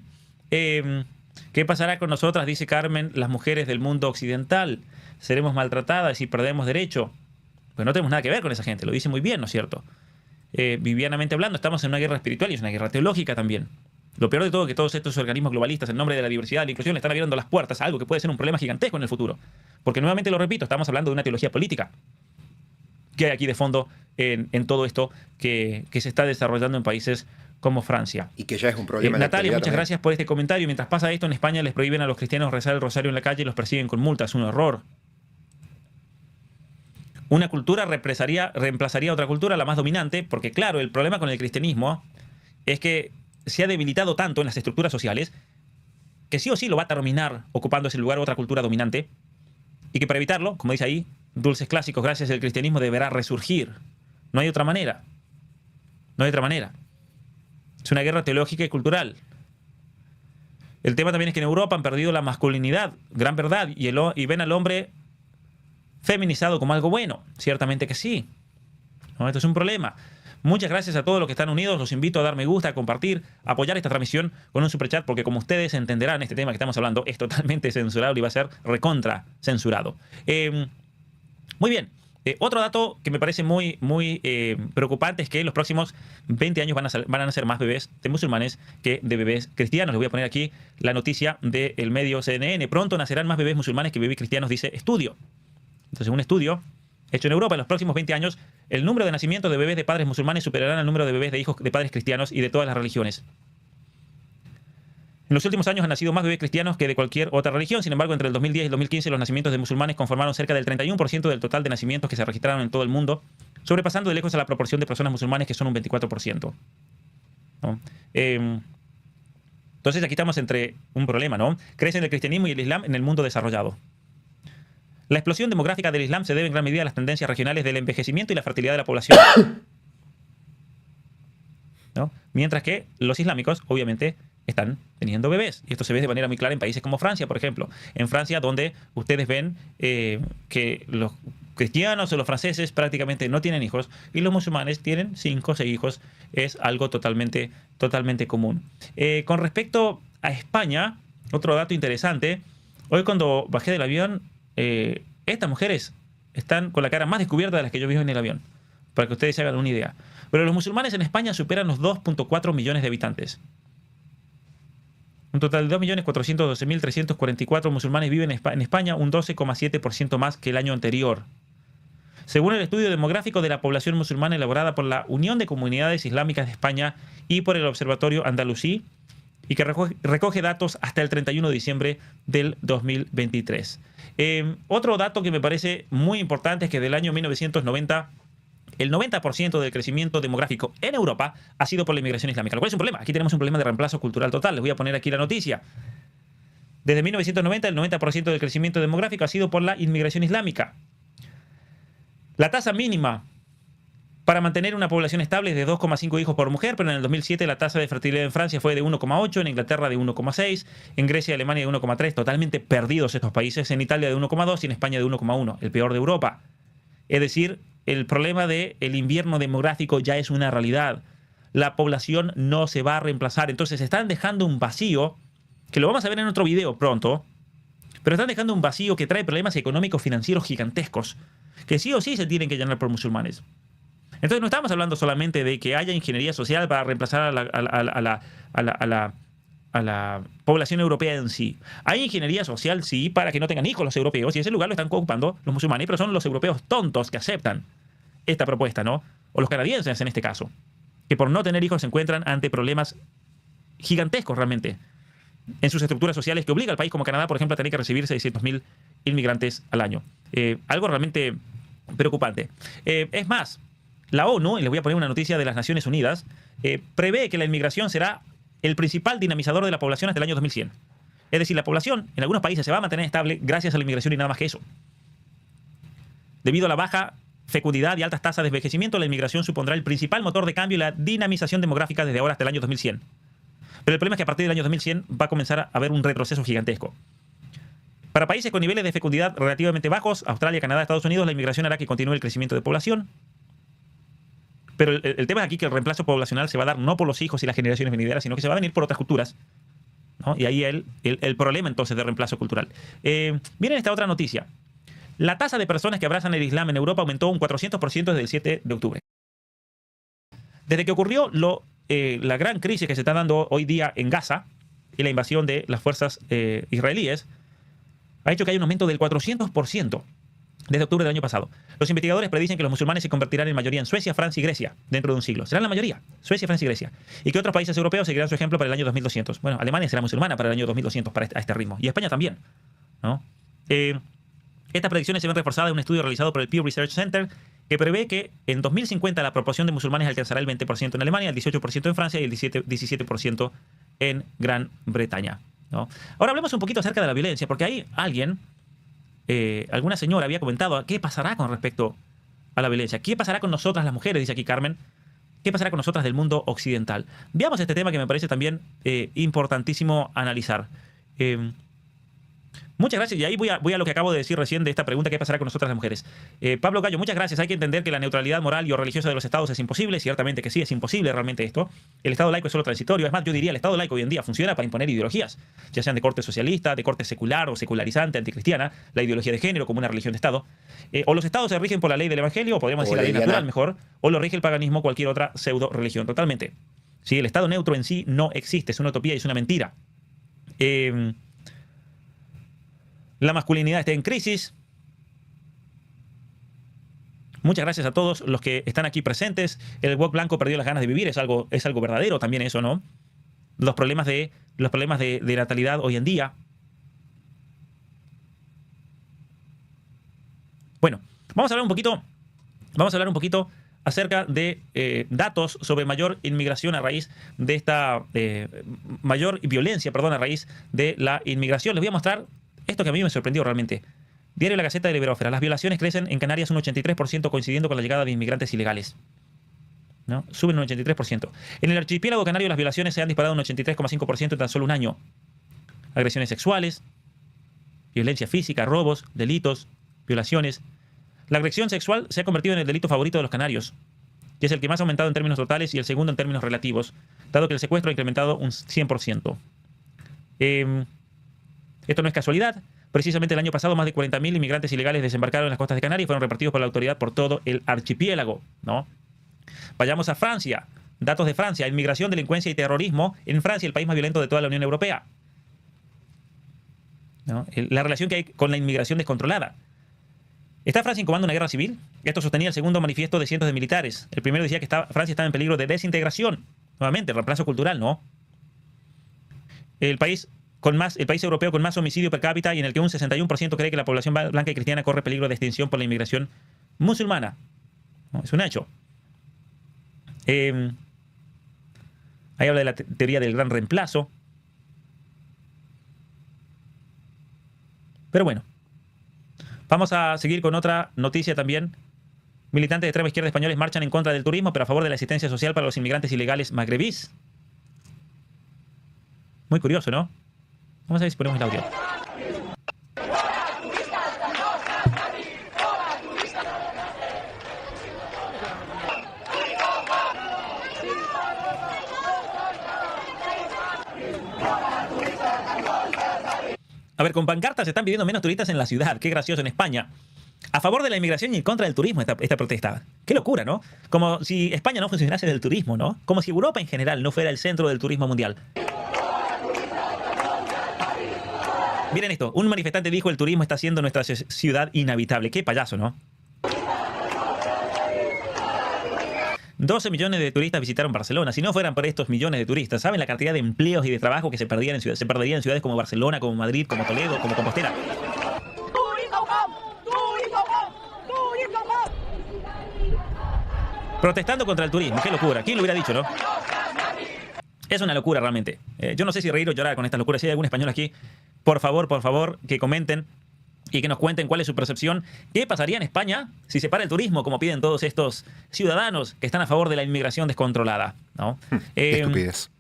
¿Qué pasará con nosotras? Dice Carmen, las mujeres del mundo occidental. ¿Seremos maltratadas y perdemos derecho? Pues no tenemos nada que ver con esa gente, lo dice muy bien, ¿no es cierto? Vivianamente hablando, estamos en una guerra espiritual y es una guerra teológica también. Lo peor de todo es que todos estos organismos globalistas, en nombre de la diversidad y la inclusión, le están abriendo las puertas a algo que puede ser un problema gigantesco en el futuro. Porque nuevamente lo repito, estamos hablando de una teología política que hay aquí de fondo en todo esto que se está desarrollando en países como Francia. Y que ya es un problema. Natalia, muchas gracias por este comentario. Mientras pasa esto, en España les prohíben a los cristianos rezar el rosario en la calle y los persiguen con multas. Un horror. Una cultura reemplazaría a otra cultura, la más dominante, porque claro, el problema con el cristianismo es que se ha debilitado tanto en las estructuras sociales que sí o sí lo va a terminar ocupando ese lugar otra cultura dominante y que para evitarlo, como dice ahí, dulces clásicos, gracias al cristianismo deberá resurgir. No hay otra manera. No hay otra manera. Es una guerra teológica y cultural. El tema también es que en Europa han perdido la masculinidad, gran verdad, y ven al hombre feminizado como algo bueno. Ciertamente que sí. ¿No? Esto es un problema. Muchas gracias a todos los que están unidos. Los invito a dar me gusta, a compartir, a apoyar esta transmisión con un superchat, porque como ustedes entenderán, este tema que estamos hablando es totalmente censurable y va a ser recontra censurado. Muy bien. Otro dato que me parece muy preocupante es que en los próximos 20 años van a nacer más bebés de musulmanes que de bebés cristianos. Les voy a poner aquí la noticia del medio CNN. Pronto nacerán más bebés musulmanes que bebés cristianos, dice estudio. Entonces, un estudio hecho en Europa, en los próximos 20 años, el número de nacimientos de bebés de padres musulmanes superarán el número de bebés de hijos de padres cristianos y de todas las religiones. En los últimos años han nacido más bebés cristianos que de cualquier otra religión. Sin embargo, entre el 2010 y el 2015 los nacimientos de musulmanes conformaron cerca del 31% del total de nacimientos que se registraron en todo el mundo, sobrepasando de lejos a la proporción de personas musulmanes que son un 24%. ¿No? Entonces aquí estamos entre un problema, ¿no? Crecen el cristianismo y el islam en el mundo desarrollado. La explosión demográfica del islam se debe en gran medida a las tendencias regionales del envejecimiento y la fertilidad de la población. ¿No? Mientras que los islámicos, obviamente, están teniendo bebés. Y esto se ve de manera muy clara en países como Francia, por ejemplo. En Francia, donde ustedes ven que los cristianos o los franceses prácticamente no tienen hijos y los musulmanes tienen 5 o 6 hijos. Es algo totalmente común. Con respecto a España, otro dato interesante. Hoy cuando bajé del avión, estas mujeres están con la cara más descubierta de las que yo vi en el avión. Para que ustedes se hagan una idea. Pero los musulmanes en España superan los 2.4 millones de habitantes. Un total de 2.412.344 musulmanes viven en España, un 12,7% más que el año anterior. Según el estudio demográfico de la población musulmana elaborada por la Unión de Comunidades Islámicas de España y por el Observatorio Andalusí, y que recoge datos hasta el 31 de diciembre del 2023. Otro dato que me parece muy importante es que del año 1990, el 90% del crecimiento demográfico en Europa ha sido por la inmigración islámica, lo cual es un problema. Aquí tenemos un problema de reemplazo cultural total. Les voy a poner aquí la noticia. Desde 1990, el 90% del crecimiento demográfico ha sido por la inmigración islámica. La tasa mínima para mantener una población estable es de 2,5 hijos por mujer, pero en el 2007 la tasa de fertilidad en Francia fue de 1,8, en Inglaterra de 1,6, en Grecia y Alemania de 1,3, totalmente perdidos estos países, en Italia de 1,2 y en España de 1,1, el peor de Europa. Es decir, el problema del invierno demográfico ya es una realidad. La población no se va a reemplazar, entonces están dejando un vacío, que lo vamos a ver en otro video pronto, pero están dejando un vacío que trae problemas económicos financieros gigantescos, que sí o sí se tienen que llenar por musulmanes. Entonces no estamos hablando solamente de que haya ingeniería social para reemplazar a la población europea en sí. Hay ingeniería social, sí, para que no tengan hijos los europeos, y ese lugar lo están ocupando los musulmanes, pero son los europeos tontos que aceptan esta propuesta, ¿no? O los canadienses en este caso, que por no tener hijos se encuentran ante problemas gigantescos realmente en sus estructuras sociales, que obliga al país como Canadá, por ejemplo, a tener que recibir 600.000 inmigrantes al año. Algo realmente preocupante. Es más, la ONU, y les voy a poner una noticia de las Naciones Unidas, prevé que la inmigración será el principal dinamizador de la población hasta el año 2100. Es decir, la población en algunos países se va a mantener estable gracias a la inmigración y nada más que eso. Debido a la baja fecundidad y altas tasas de envejecimiento, la inmigración supondrá el principal motor de cambio y la dinamización demográfica desde ahora hasta el año 2100. Pero el problema es que a partir del año 2100 va a comenzar a haber un retroceso gigantesco. Para países con niveles de fecundidad relativamente bajos, Australia, Canadá, Estados Unidos, la inmigración hará que continúe el crecimiento de población. Pero el tema es aquí que el reemplazo poblacional se va a dar no por los hijos y las generaciones venideras, sino que se va a venir por otras culturas, ¿no? Y ahí el problema entonces de reemplazo cultural. Miren esta otra noticia. La tasa de personas que abrazan el Islam en Europa aumentó un 400% desde el 7 de octubre. Desde que ocurrió la gran crisis que se está dando hoy día en Gaza y la invasión de las fuerzas israelíes, ha hecho que haya un aumento del 400% desde octubre del año pasado. Los investigadores predicen que los musulmanes se convertirán en mayoría en Suecia, Francia y Grecia dentro de un siglo. Serán la mayoría, Suecia, Francia y Grecia. Y que otros países europeos seguirán su ejemplo para el año 2200. Bueno, Alemania será musulmana para el año 2200 a este ritmo. Y España también, ¿no? Estas predicciones se ven reforzadas en un estudio realizado por el Pew Research Center que prevé que en 2050 la proporción de musulmanes alcanzará el 20% en Alemania, el 18% en Francia y el 17% en Gran Bretaña, ¿no? Ahora hablemos un poquito acerca de la violencia, porque hay alguien... alguna señora había comentado qué pasará con respecto a la violencia. ¿Qué pasará con nosotras las mujeres? Dice aquí Carmen. ¿Qué pasará con nosotras del mundo occidental? Veamos este tema que me parece también importantísimo analizar. Muchas gracias. Y ahí voy a lo que acabo de decir recién de esta pregunta: ¿qué pasará con nosotras las mujeres? Pablo Gallo, muchas gracias. Hay que entender que la neutralidad moral y o religiosa de los estados es imposible. Ciertamente que sí, es imposible realmente esto. El estado laico es solo transitorio. Es más, yo diría el estado laico hoy en día funciona para imponer ideologías, ya sean de corte socialista, de corte secular o secularizante, anticristiana, la ideología de género como una religión de estado. O los estados se rigen por la ley del evangelio, o podríamos decir la ley natural mejor, o lo rige el paganismo o cualquier otra pseudo religión. Totalmente. Sí, el estado neutro en sí no existe, es una utopía y es una mentira. La masculinidad está en crisis. Muchas gracias a todos los que están aquí presentes. El woke blanco perdió las ganas de vivir. Es algo verdadero también eso, ¿no? Los problemas de natalidad hoy en día. Bueno, vamos a hablar un poquito acerca de datos sobre mayor inmigración a raíz de esta mayor violencia, a raíz de la inmigración. Les voy a mostrar esto que a mí me sorprendió realmente. Diario La Gaceta de Liberófera. Las violaciones crecen en Canarias un 83% coincidiendo con la llegada de inmigrantes ilegales, ¿no? Suben un 83%. En el archipiélago canario las violaciones se han disparado un 83,5% en tan solo un año. Agresiones sexuales, violencia física, robos, delitos, violaciones. La agresión sexual se ha convertido en el delito favorito de los canarios, que es el que más ha aumentado en términos totales y el segundo en términos relativos, dado que el secuestro ha incrementado un 100%. Esto no es casualidad. Precisamente el año pasado más de 40.000 inmigrantes ilegales desembarcaron en las costas de Canarias y fueron repartidos por la autoridad por todo el archipiélago, ¿no? Vayamos a Francia. Datos de Francia. Inmigración, delincuencia y terrorismo. En Francia, el país más violento de toda la Unión Europea. ¿no? La relación que hay con la inmigración descontrolada. ¿Está Francia incubando una guerra civil? Esto sostenía el segundo manifiesto de cientos de militares. El primero decía que Francia estaba en peligro de desintegración. Nuevamente, reemplazo cultural, ¿no? El país europeo con más homicidio per cápita y en el que un 61% cree que la población blanca y cristiana corre peligro de extinción por la inmigración musulmana. ¿No? Es un hecho. Ahí habla de la teoría del gran reemplazo. Pero bueno. Vamos a seguir con otra noticia también. Militantes de extrema izquierda españoles marchan en contra del turismo, pero a favor de la asistencia social para los inmigrantes ilegales magrebíes. Muy curioso, ¿no? Vamos a ver si ponemos el audio. A ver, con pancartas se están pidiendo menos turistas en la ciudad. Qué gracioso en España. A favor de la inmigración y en contra del turismo esta protesta. Qué locura, ¿no? Como si España no funcionase del turismo, ¿no? Como si Europa en general no fuera el centro del turismo mundial. Miren esto. Un manifestante dijo: el turismo está haciendo nuestra ciudad inhabitable. Qué payaso, ¿no? 12 millones de turistas visitaron Barcelona. Si no fueran por estos millones de turistas, ¿saben la cantidad de empleos y de trabajo que se perderían en ciudades como Barcelona, como Madrid, como Toledo, como Compostela? Protestando contra el turismo. Qué locura. ¿Quién lo hubiera dicho, no? Es una locura realmente. Yo no sé si reír o llorar con estas locuras. Si hay algún español aquí, por favor, que comenten y que nos cuenten cuál es su percepción. ¿Qué pasaría en España si se para el turismo, como piden todos estos ciudadanos que están a favor de la inmigración descontrolada, ¿no? Estupidez.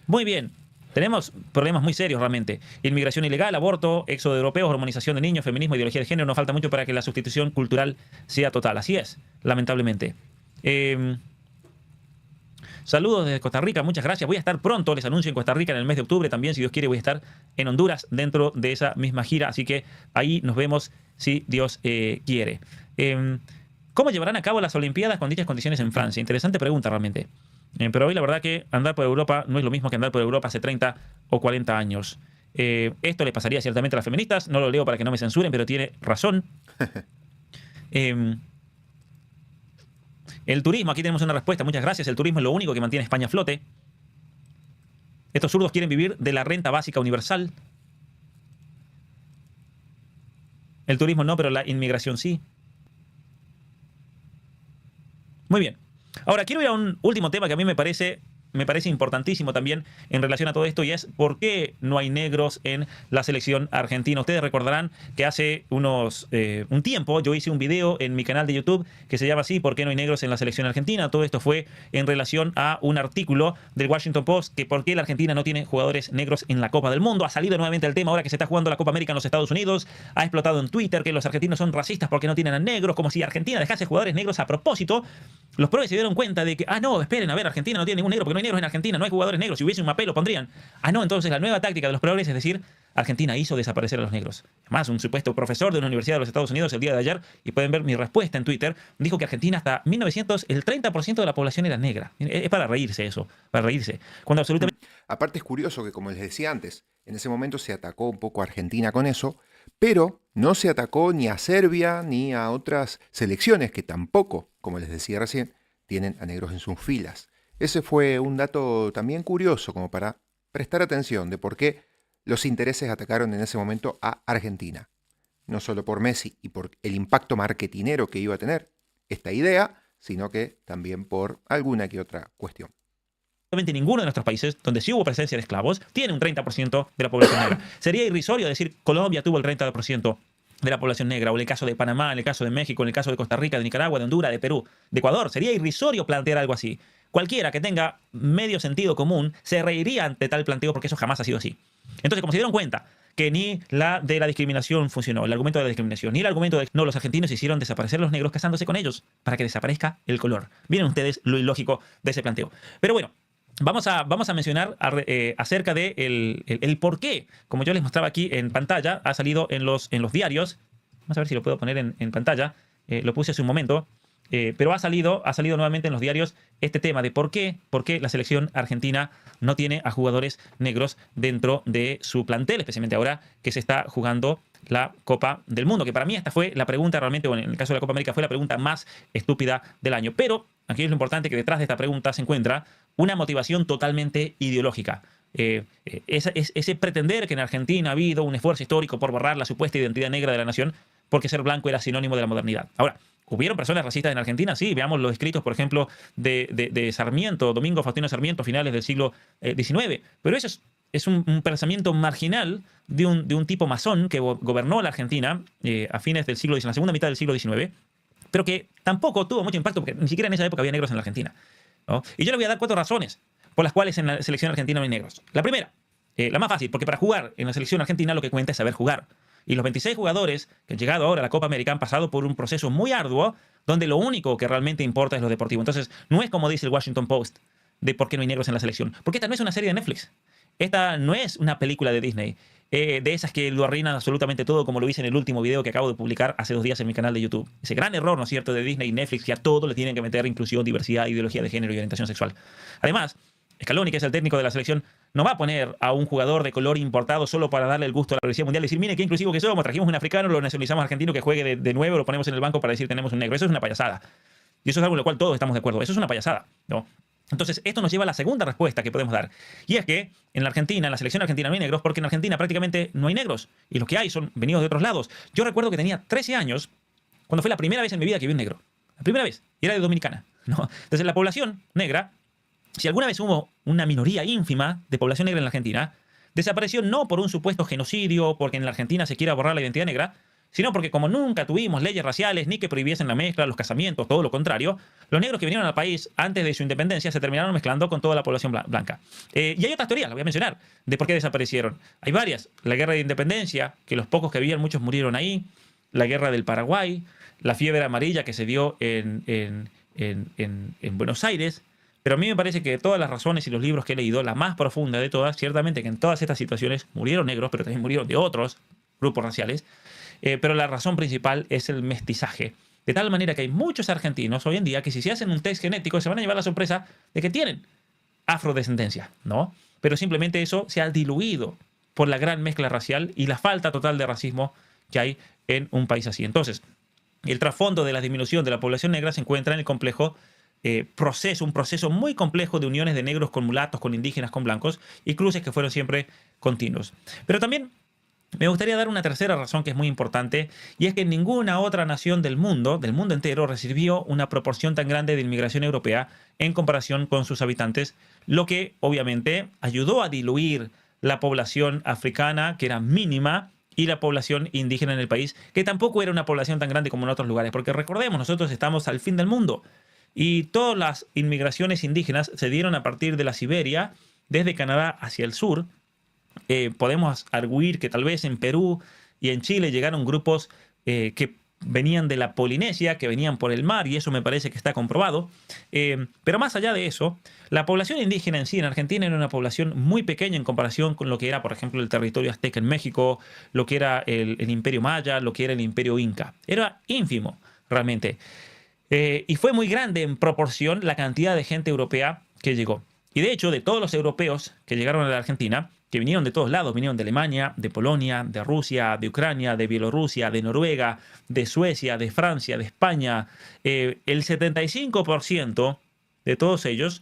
Muy bien. Tenemos problemas muy serios realmente. Inmigración ilegal, aborto, éxodo de europeos, hormonización de niños, feminismo, ideología de género. Nos falta mucho para que la sustitución cultural sea total. Así es, lamentablemente. Saludos desde Costa Rica, muchas gracias. Voy a estar pronto, les anuncio, en Costa Rica en el mes de octubre. También, si Dios quiere, voy a estar en Honduras dentro de esa misma gira. Así que ahí nos vemos si Dios quiere. ¿Cómo llevarán a cabo las Olimpiadas con dichas condiciones en Francia? Interesante pregunta realmente. Pero hoy la verdad que andar por Europa no es lo mismo que andar por Europa hace 30 o 40 años. Esto le pasaría ciertamente a las feministas. No lo leo para que no me censuren, pero tiene razón. El turismo, aquí tenemos una respuesta, muchas gracias. El turismo es lo único que mantiene a España a flote. Estos zurdos quieren vivir de la renta básica universal. El turismo no, pero la inmigración sí. Muy bien. Ahora, quiero ir a un último tema que a mí me parece importantísimo también en relación a todo esto, y es por qué no hay negros en la selección argentina. Ustedes recordarán que hace un tiempo yo hice un video en mi canal de YouTube que se llama así: ¿por qué no hay negros en la selección argentina? Todo esto fue en relación a un artículo del Washington Post, que por qué la Argentina no tiene jugadores negros en la Copa del Mundo. Ha salido nuevamente el tema ahora que se está jugando la Copa América en los Estados Unidos. Ha explotado en Twitter que los argentinos son racistas porque no tienen a negros, como si Argentina dejase jugadores negros a propósito. Los probes se dieron cuenta de que, no, esperen, a ver, Argentina no tiene ningún negro porque no hay negros en Argentina, no hay jugadores negros. Si hubiese un mapé lo pondrían. No, entonces la nueva táctica de los progres es decir, Argentina hizo desaparecer a los negros. Además, un supuesto profesor de una universidad de los Estados Unidos el día de ayer, y pueden ver mi respuesta en Twitter, dijo que Argentina hasta 1900 el 30% de la población era negra. Es para reírse eso, para reírse. Cuando absolutamente... Aparte es curioso que, como les decía antes, en ese momento se atacó un poco a Argentina con eso, pero no se atacó ni a Serbia ni a otras selecciones que tampoco, como les decía recién, tienen a negros en sus filas. Ese fue un dato también curioso como para prestar atención de por qué los intereses atacaron en ese momento a Argentina. No solo por Messi y por el impacto marketinero que iba a tener esta idea, sino que también por alguna que otra cuestión. Ninguno de nuestros países donde sí hubo presencia de esclavos tiene un 30% de la población negra. Sería irrisorio decir Colombia tuvo el 30% de la población negra, o en el caso de Panamá, en el caso de México, en el caso de Costa Rica, de Nicaragua, de Honduras, de Perú, de Ecuador. Sería irrisorio plantear algo así. Cualquiera que tenga medio sentido común se reiría ante tal planteo, porque eso jamás ha sido así. Entonces, como se dieron cuenta que ni la de la discriminación funcionó, el argumento de la discriminación, ni el argumento de no, los argentinos hicieron desaparecer a los negros casándose con ellos para que desaparezca el color. Miren ustedes lo ilógico de ese planteo. Pero bueno, vamos a mencionar acerca de el por qué. Como yo les mostraba aquí en pantalla, ha salido en los diarios. Vamos a ver si lo puedo poner en pantalla. Lo puse hace un momento. pero ha salido nuevamente en los diarios este tema de por qué la selección argentina no tiene a jugadores negros dentro de su plantel, especialmente ahora que se está jugando la Copa del Mundo, que para mí esta fue la pregunta realmente, bueno, en el caso de la Copa América fue la pregunta más estúpida del año. Pero aquí es lo importante, que detrás de esta pregunta se encuentra una motivación totalmente ideológica. Ese pretender que en Argentina ha habido un esfuerzo histórico por borrar la supuesta identidad negra de la nación porque ser blanco era sinónimo de la modernidad. Ahora, ¿hubieron personas racistas en Argentina? Sí, veamos los escritos, por ejemplo, de Sarmiento, Domingo Faustino Sarmiento, finales del siglo XIX. Pero eso es un pensamiento marginal de un tipo masón que gobernó la Argentina a fines del siglo XIX, en la segunda mitad del siglo XIX, pero que tampoco tuvo mucho impacto porque ni siquiera en esa época había negros en la Argentina, ¿no? Y yo le voy a dar 4 razones por las cuales en la selección argentina no hay negros. La primera, la más fácil, porque para jugar en la selección argentina lo que cuenta es saber jugar. Y los 26 jugadores que han llegado ahora a la Copa América han pasado por un proceso muy arduo donde lo único que realmente importa es lo deportivo. Entonces, no es como dice el Washington Post de por qué no hay negros en la selección. Porque esta no es una serie de Netflix. Esta no es una película de Disney. De esas que lo arruinan absolutamente todo, como lo hice en el último video que acabo de publicar hace 2 días en mi canal de YouTube. Ese gran error, ¿no es cierto?, de Disney y Netflix, que a todo le tienen que meter inclusión, diversidad, ideología de género y orientación sexual. Además, Scaloni, que es el técnico de la selección, no va a poner a un jugador de color importado solo para darle el gusto a la progresión mundial y decir, mire qué inclusivos que somos, trajimos un africano, lo nacionalizamos argentino que juegue de nuevo, lo ponemos en el banco para decir tenemos un negro. Eso es una payasada. Y eso es algo en lo cual todos estamos de acuerdo. Eso es una payasada, ¿no? Entonces, esto nos lleva a la segunda respuesta que podemos dar. Y es que en la Argentina, en la selección argentina no hay negros, porque en Argentina prácticamente no hay negros. Y los que hay son venidos de otros lados. Yo recuerdo que tenía 13 años cuando fue la primera vez en mi vida que vi un negro. La primera vez. Y era de Dominicana, ¿no? Entonces, la población negra, si alguna vez hubo una minoría ínfima de población negra en la Argentina, desapareció no por un supuesto genocidio, porque en la Argentina se quiera borrar la identidad negra, sino porque como nunca tuvimos leyes raciales ni que prohibiesen la mezcla, los casamientos, todo lo contrario, los negros que vinieron al país antes de su independencia se terminaron mezclando con toda la población blanca. Y hay otras teorías, las voy a mencionar, de por qué desaparecieron. Hay varias. La guerra de independencia, que los pocos que vivían, muchos murieron ahí. La guerra del Paraguay. La fiebre amarilla que se dio en Buenos Aires. Pero a mí me parece que de todas las razones y los libros que he leído, la más profunda de todas, ciertamente que en todas estas situaciones murieron negros, pero también murieron de otros grupos raciales. Pero la razón principal es el mestizaje. De tal manera que hay muchos argentinos hoy en día que si se hacen un test genético se van a llevar la sorpresa de que tienen afrodescendencia, ¿no? Pero simplemente eso se ha diluido por la gran mezcla racial y la falta total de racismo que hay en un país así. Entonces, el trasfondo de la disminución de la población negra se encuentra en el complejo un proceso muy complejo de uniones de negros con mulatos, con indígenas, con blancos y cruces que fueron siempre continuos. Pero también me gustaría dar una tercera razón que es muy importante, y es que ninguna otra nación del mundo entero, recibió una proporción tan grande de inmigración europea en comparación con sus habitantes, lo que obviamente ayudó a diluir la población africana, que era mínima, y la población indígena en el país, que tampoco era una población tan grande como en otros lugares, porque recordemos, nosotros estamos al fin del mundo, y todas las inmigraciones indígenas se dieron a partir de la Siberia, desde Canadá hacia el sur. Podemos arguir que tal vez en Perú y en Chile llegaron grupos que venían de la Polinesia, que venían por el mar, y eso me parece que está comprobado. Pero más allá de eso, la población indígena en sí en Argentina era una población muy pequeña en comparación con lo que era, por ejemplo, el territorio azteca en México, lo que era el Imperio Maya, lo que era el Imperio Inca. Era ínfimo, realmente. Y fue muy grande en proporción la cantidad de gente europea que llegó. Y de hecho, de todos los europeos que llegaron a la Argentina, que vinieron de todos lados, vinieron de Alemania, de Polonia, de Rusia, de Ucrania, de Bielorrusia, de Noruega, de Suecia, de Francia, de España, el 75% de todos ellos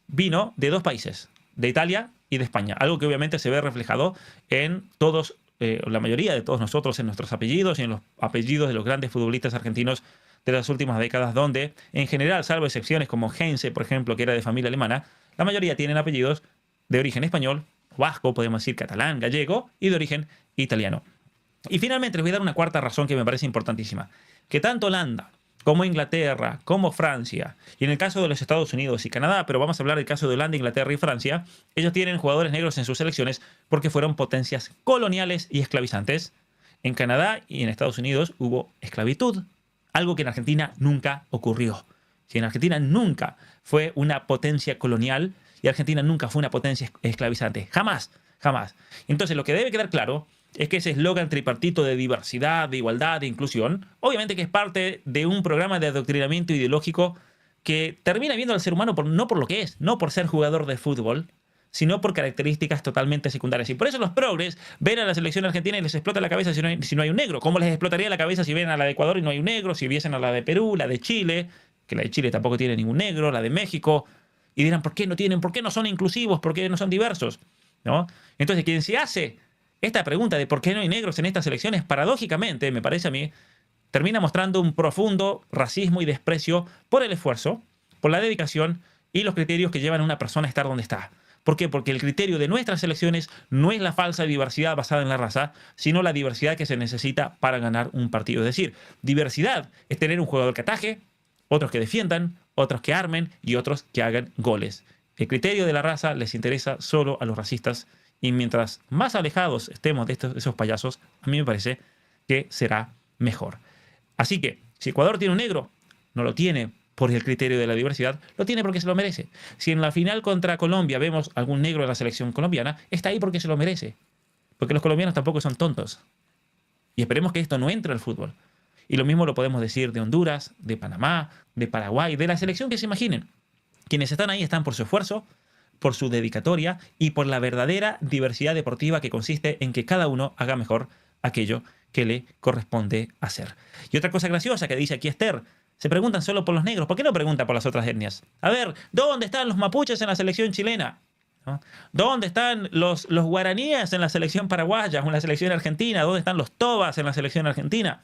vino de 2 países, de Italia y de España, algo que obviamente se ve reflejado en todos, la mayoría de todos nosotros, en nuestros apellidos y en los apellidos de los grandes futbolistas argentinos de las últimas décadas, donde en general, salvo excepciones como Heinze, por ejemplo, que era de familia alemana, la mayoría tienen apellidos de origen español, vasco, podemos decir catalán, gallego, y de origen italiano. Y finalmente les voy a dar una cuarta razón que me parece importantísima, que tanto Holanda como Inglaterra, como Francia, y en el caso de los Estados Unidos y Canadá, pero vamos a hablar del caso de Holanda, Inglaterra y Francia, ellos tienen jugadores negros en sus selecciones porque fueron potencias coloniales y esclavizantes. En Canadá y en Estados Unidos hubo esclavitud, algo que en Argentina nunca ocurrió. Si en Argentina nunca fue una potencia colonial, y Argentina nunca fue una potencia esclavizante. Jamás, jamás. Entonces, lo que debe quedar claro es que ese eslogan tripartito de diversidad, de igualdad, de inclusión, obviamente que es parte de un programa de adoctrinamiento ideológico que termina viendo al ser humano no por lo que es, no por ser jugador de fútbol, sino por características totalmente secundarias. Y por eso los progres ven a la selección argentina y les explota la cabeza si no hay un negro. ¿Cómo les explotaría la cabeza si ven a la de Ecuador y no hay un negro? Si viesen a la de Perú, la de Chile, que la de Chile tampoco tiene ningún negro, la de México, y dirán, ¿por qué no tienen? ¿Por qué no son inclusivos? ¿Por qué no son diversos? ¿No? Entonces, quien se hace esta pregunta de por qué no hay negros en estas elecciones, paradójicamente, me parece a mí, termina mostrando un profundo racismo y desprecio por el esfuerzo, por la dedicación y los criterios que llevan a una persona a estar donde está. ¿Por qué? Porque el criterio de nuestras elecciones no es la falsa diversidad basada en la raza, sino la diversidad que se necesita para ganar un partido. Es decir, diversidad es tener un jugador que ataje, otros que defiendan, otros que armen y otros que hagan goles. El criterio de la raza les interesa solo a los racistas y mientras más alejados estemos de esos payasos, a mí me parece que será mejor. Así que, si Ecuador tiene un negro, no lo tiene por el criterio de la diversidad, lo tiene porque se lo merece. Si en la final contra Colombia vemos algún negro en la selección colombiana, está ahí porque se lo merece. Porque los colombianos tampoco son tontos. Y esperemos que esto no entre al fútbol. Y lo mismo lo podemos decir de Honduras, de Panamá, de Paraguay, de la selección que se imaginen. Quienes están ahí están por su esfuerzo, por su dedicatoria y por la verdadera diversidad deportiva que consiste en que cada uno haga mejor aquello que le corresponde hacer. Y otra cosa graciosa que dice aquí Esther, se preguntan solo por los negros. ¿Por qué no preguntan por las otras etnias? A ver, ¿dónde están los mapuches en la selección chilena? ¿No? ¿Dónde están los guaraníes en la selección paraguaya o en la selección argentina? ¿Dónde están los tobas en la selección argentina?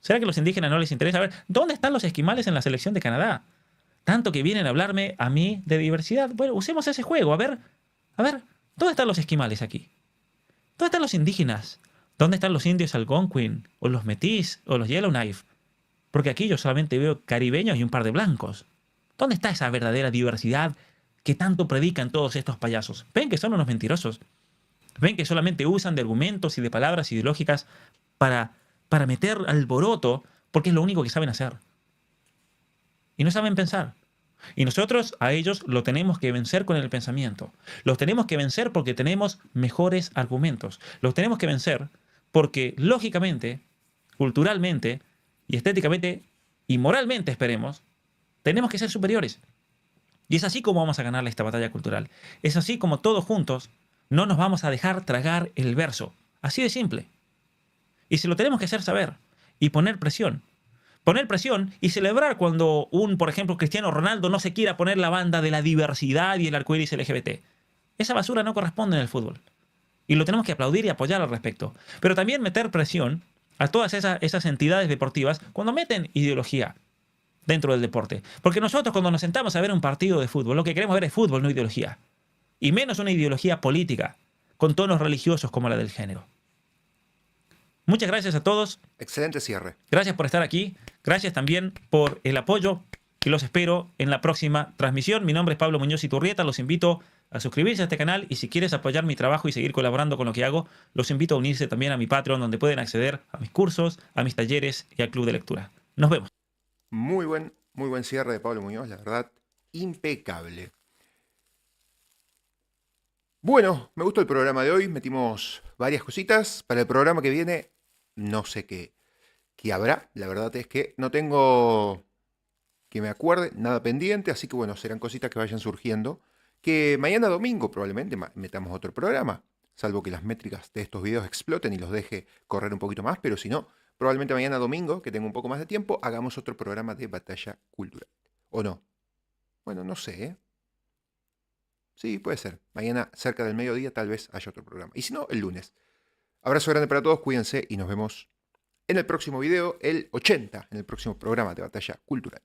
¿Será que a los indígenas no les interesa? A ver, ¿dónde están los esquimales en la selección de Canadá? Tanto que vienen a hablarme a mí de diversidad. Bueno, usemos ese juego. A ver, ¿dónde están los esquimales aquí? ¿Dónde están los indígenas? ¿Dónde están los indios algonquin? ¿O los metís? ¿O los Yellowknife? Porque aquí yo solamente veo caribeños y un par de blancos. ¿Dónde está esa verdadera diversidad que tanto predican todos estos payasos? ¿Ven que son unos mentirosos? ¿Ven que solamente usan de argumentos y de palabras ideológicas para meter alboroto porque es lo único que saben hacer? Y no saben pensar. Y nosotros a ellos lo tenemos que vencer con el pensamiento. Los tenemos que vencer porque tenemos mejores argumentos. Los tenemos que vencer porque lógicamente, culturalmente y estéticamente y moralmente, esperemos, tenemos que ser superiores. Y es así como vamos a ganar esta batalla cultural. Es así como todos juntos no nos vamos a dejar tragar el verso. Así de simple. Y se lo tenemos que hacer saber y poner presión. Poner presión y celebrar cuando por ejemplo, Cristiano Ronaldo no se quiera poner la banda de la diversidad y el arcoíris LGBT. Esa basura no corresponde en el fútbol. Y lo tenemos que aplaudir y apoyar al respecto. Pero también meter presión a todas esas entidades deportivas cuando meten ideología dentro del deporte. Porque nosotros cuando nos sentamos a ver un partido de fútbol, lo que queremos ver es fútbol, no ideología. Y menos una ideología política, con tonos religiosos como la del género. Muchas gracias a todos. Excelente cierre. Gracias por estar aquí. Gracias también por el apoyo y los espero en la próxima transmisión. Mi nombre es Pablo Muñoz Iturrieta. Los invito a suscribirse a este canal y si quieres apoyar mi trabajo y seguir colaborando con lo que hago, los invito a unirse también a mi Patreon, donde pueden acceder a mis cursos, a mis talleres y al club de lectura. Nos vemos. Muy buen cierre de Pablo Muñoz, la verdad, impecable. Bueno, me gustó el programa de hoy, metimos varias cositas. Para el programa que viene, no sé qué habrá. La verdad es que no tengo que me acuerde nada pendiente, así que bueno, serán cositas que vayan surgiendo. Que mañana domingo probablemente metamos otro programa, salvo que las métricas de estos videos exploten y los deje correr un poquito más, pero si no, probablemente mañana domingo, que tengo un poco más de tiempo, hagamos otro programa de batalla cultural. ¿O no? Bueno, no sé, ¿eh? Sí, puede ser. Mañana, cerca del mediodía, tal vez haya otro programa. Y si no, el lunes. Abrazo grande para todos, cuídense y nos vemos en el próximo video, el 80, en el próximo programa de batalla cultural.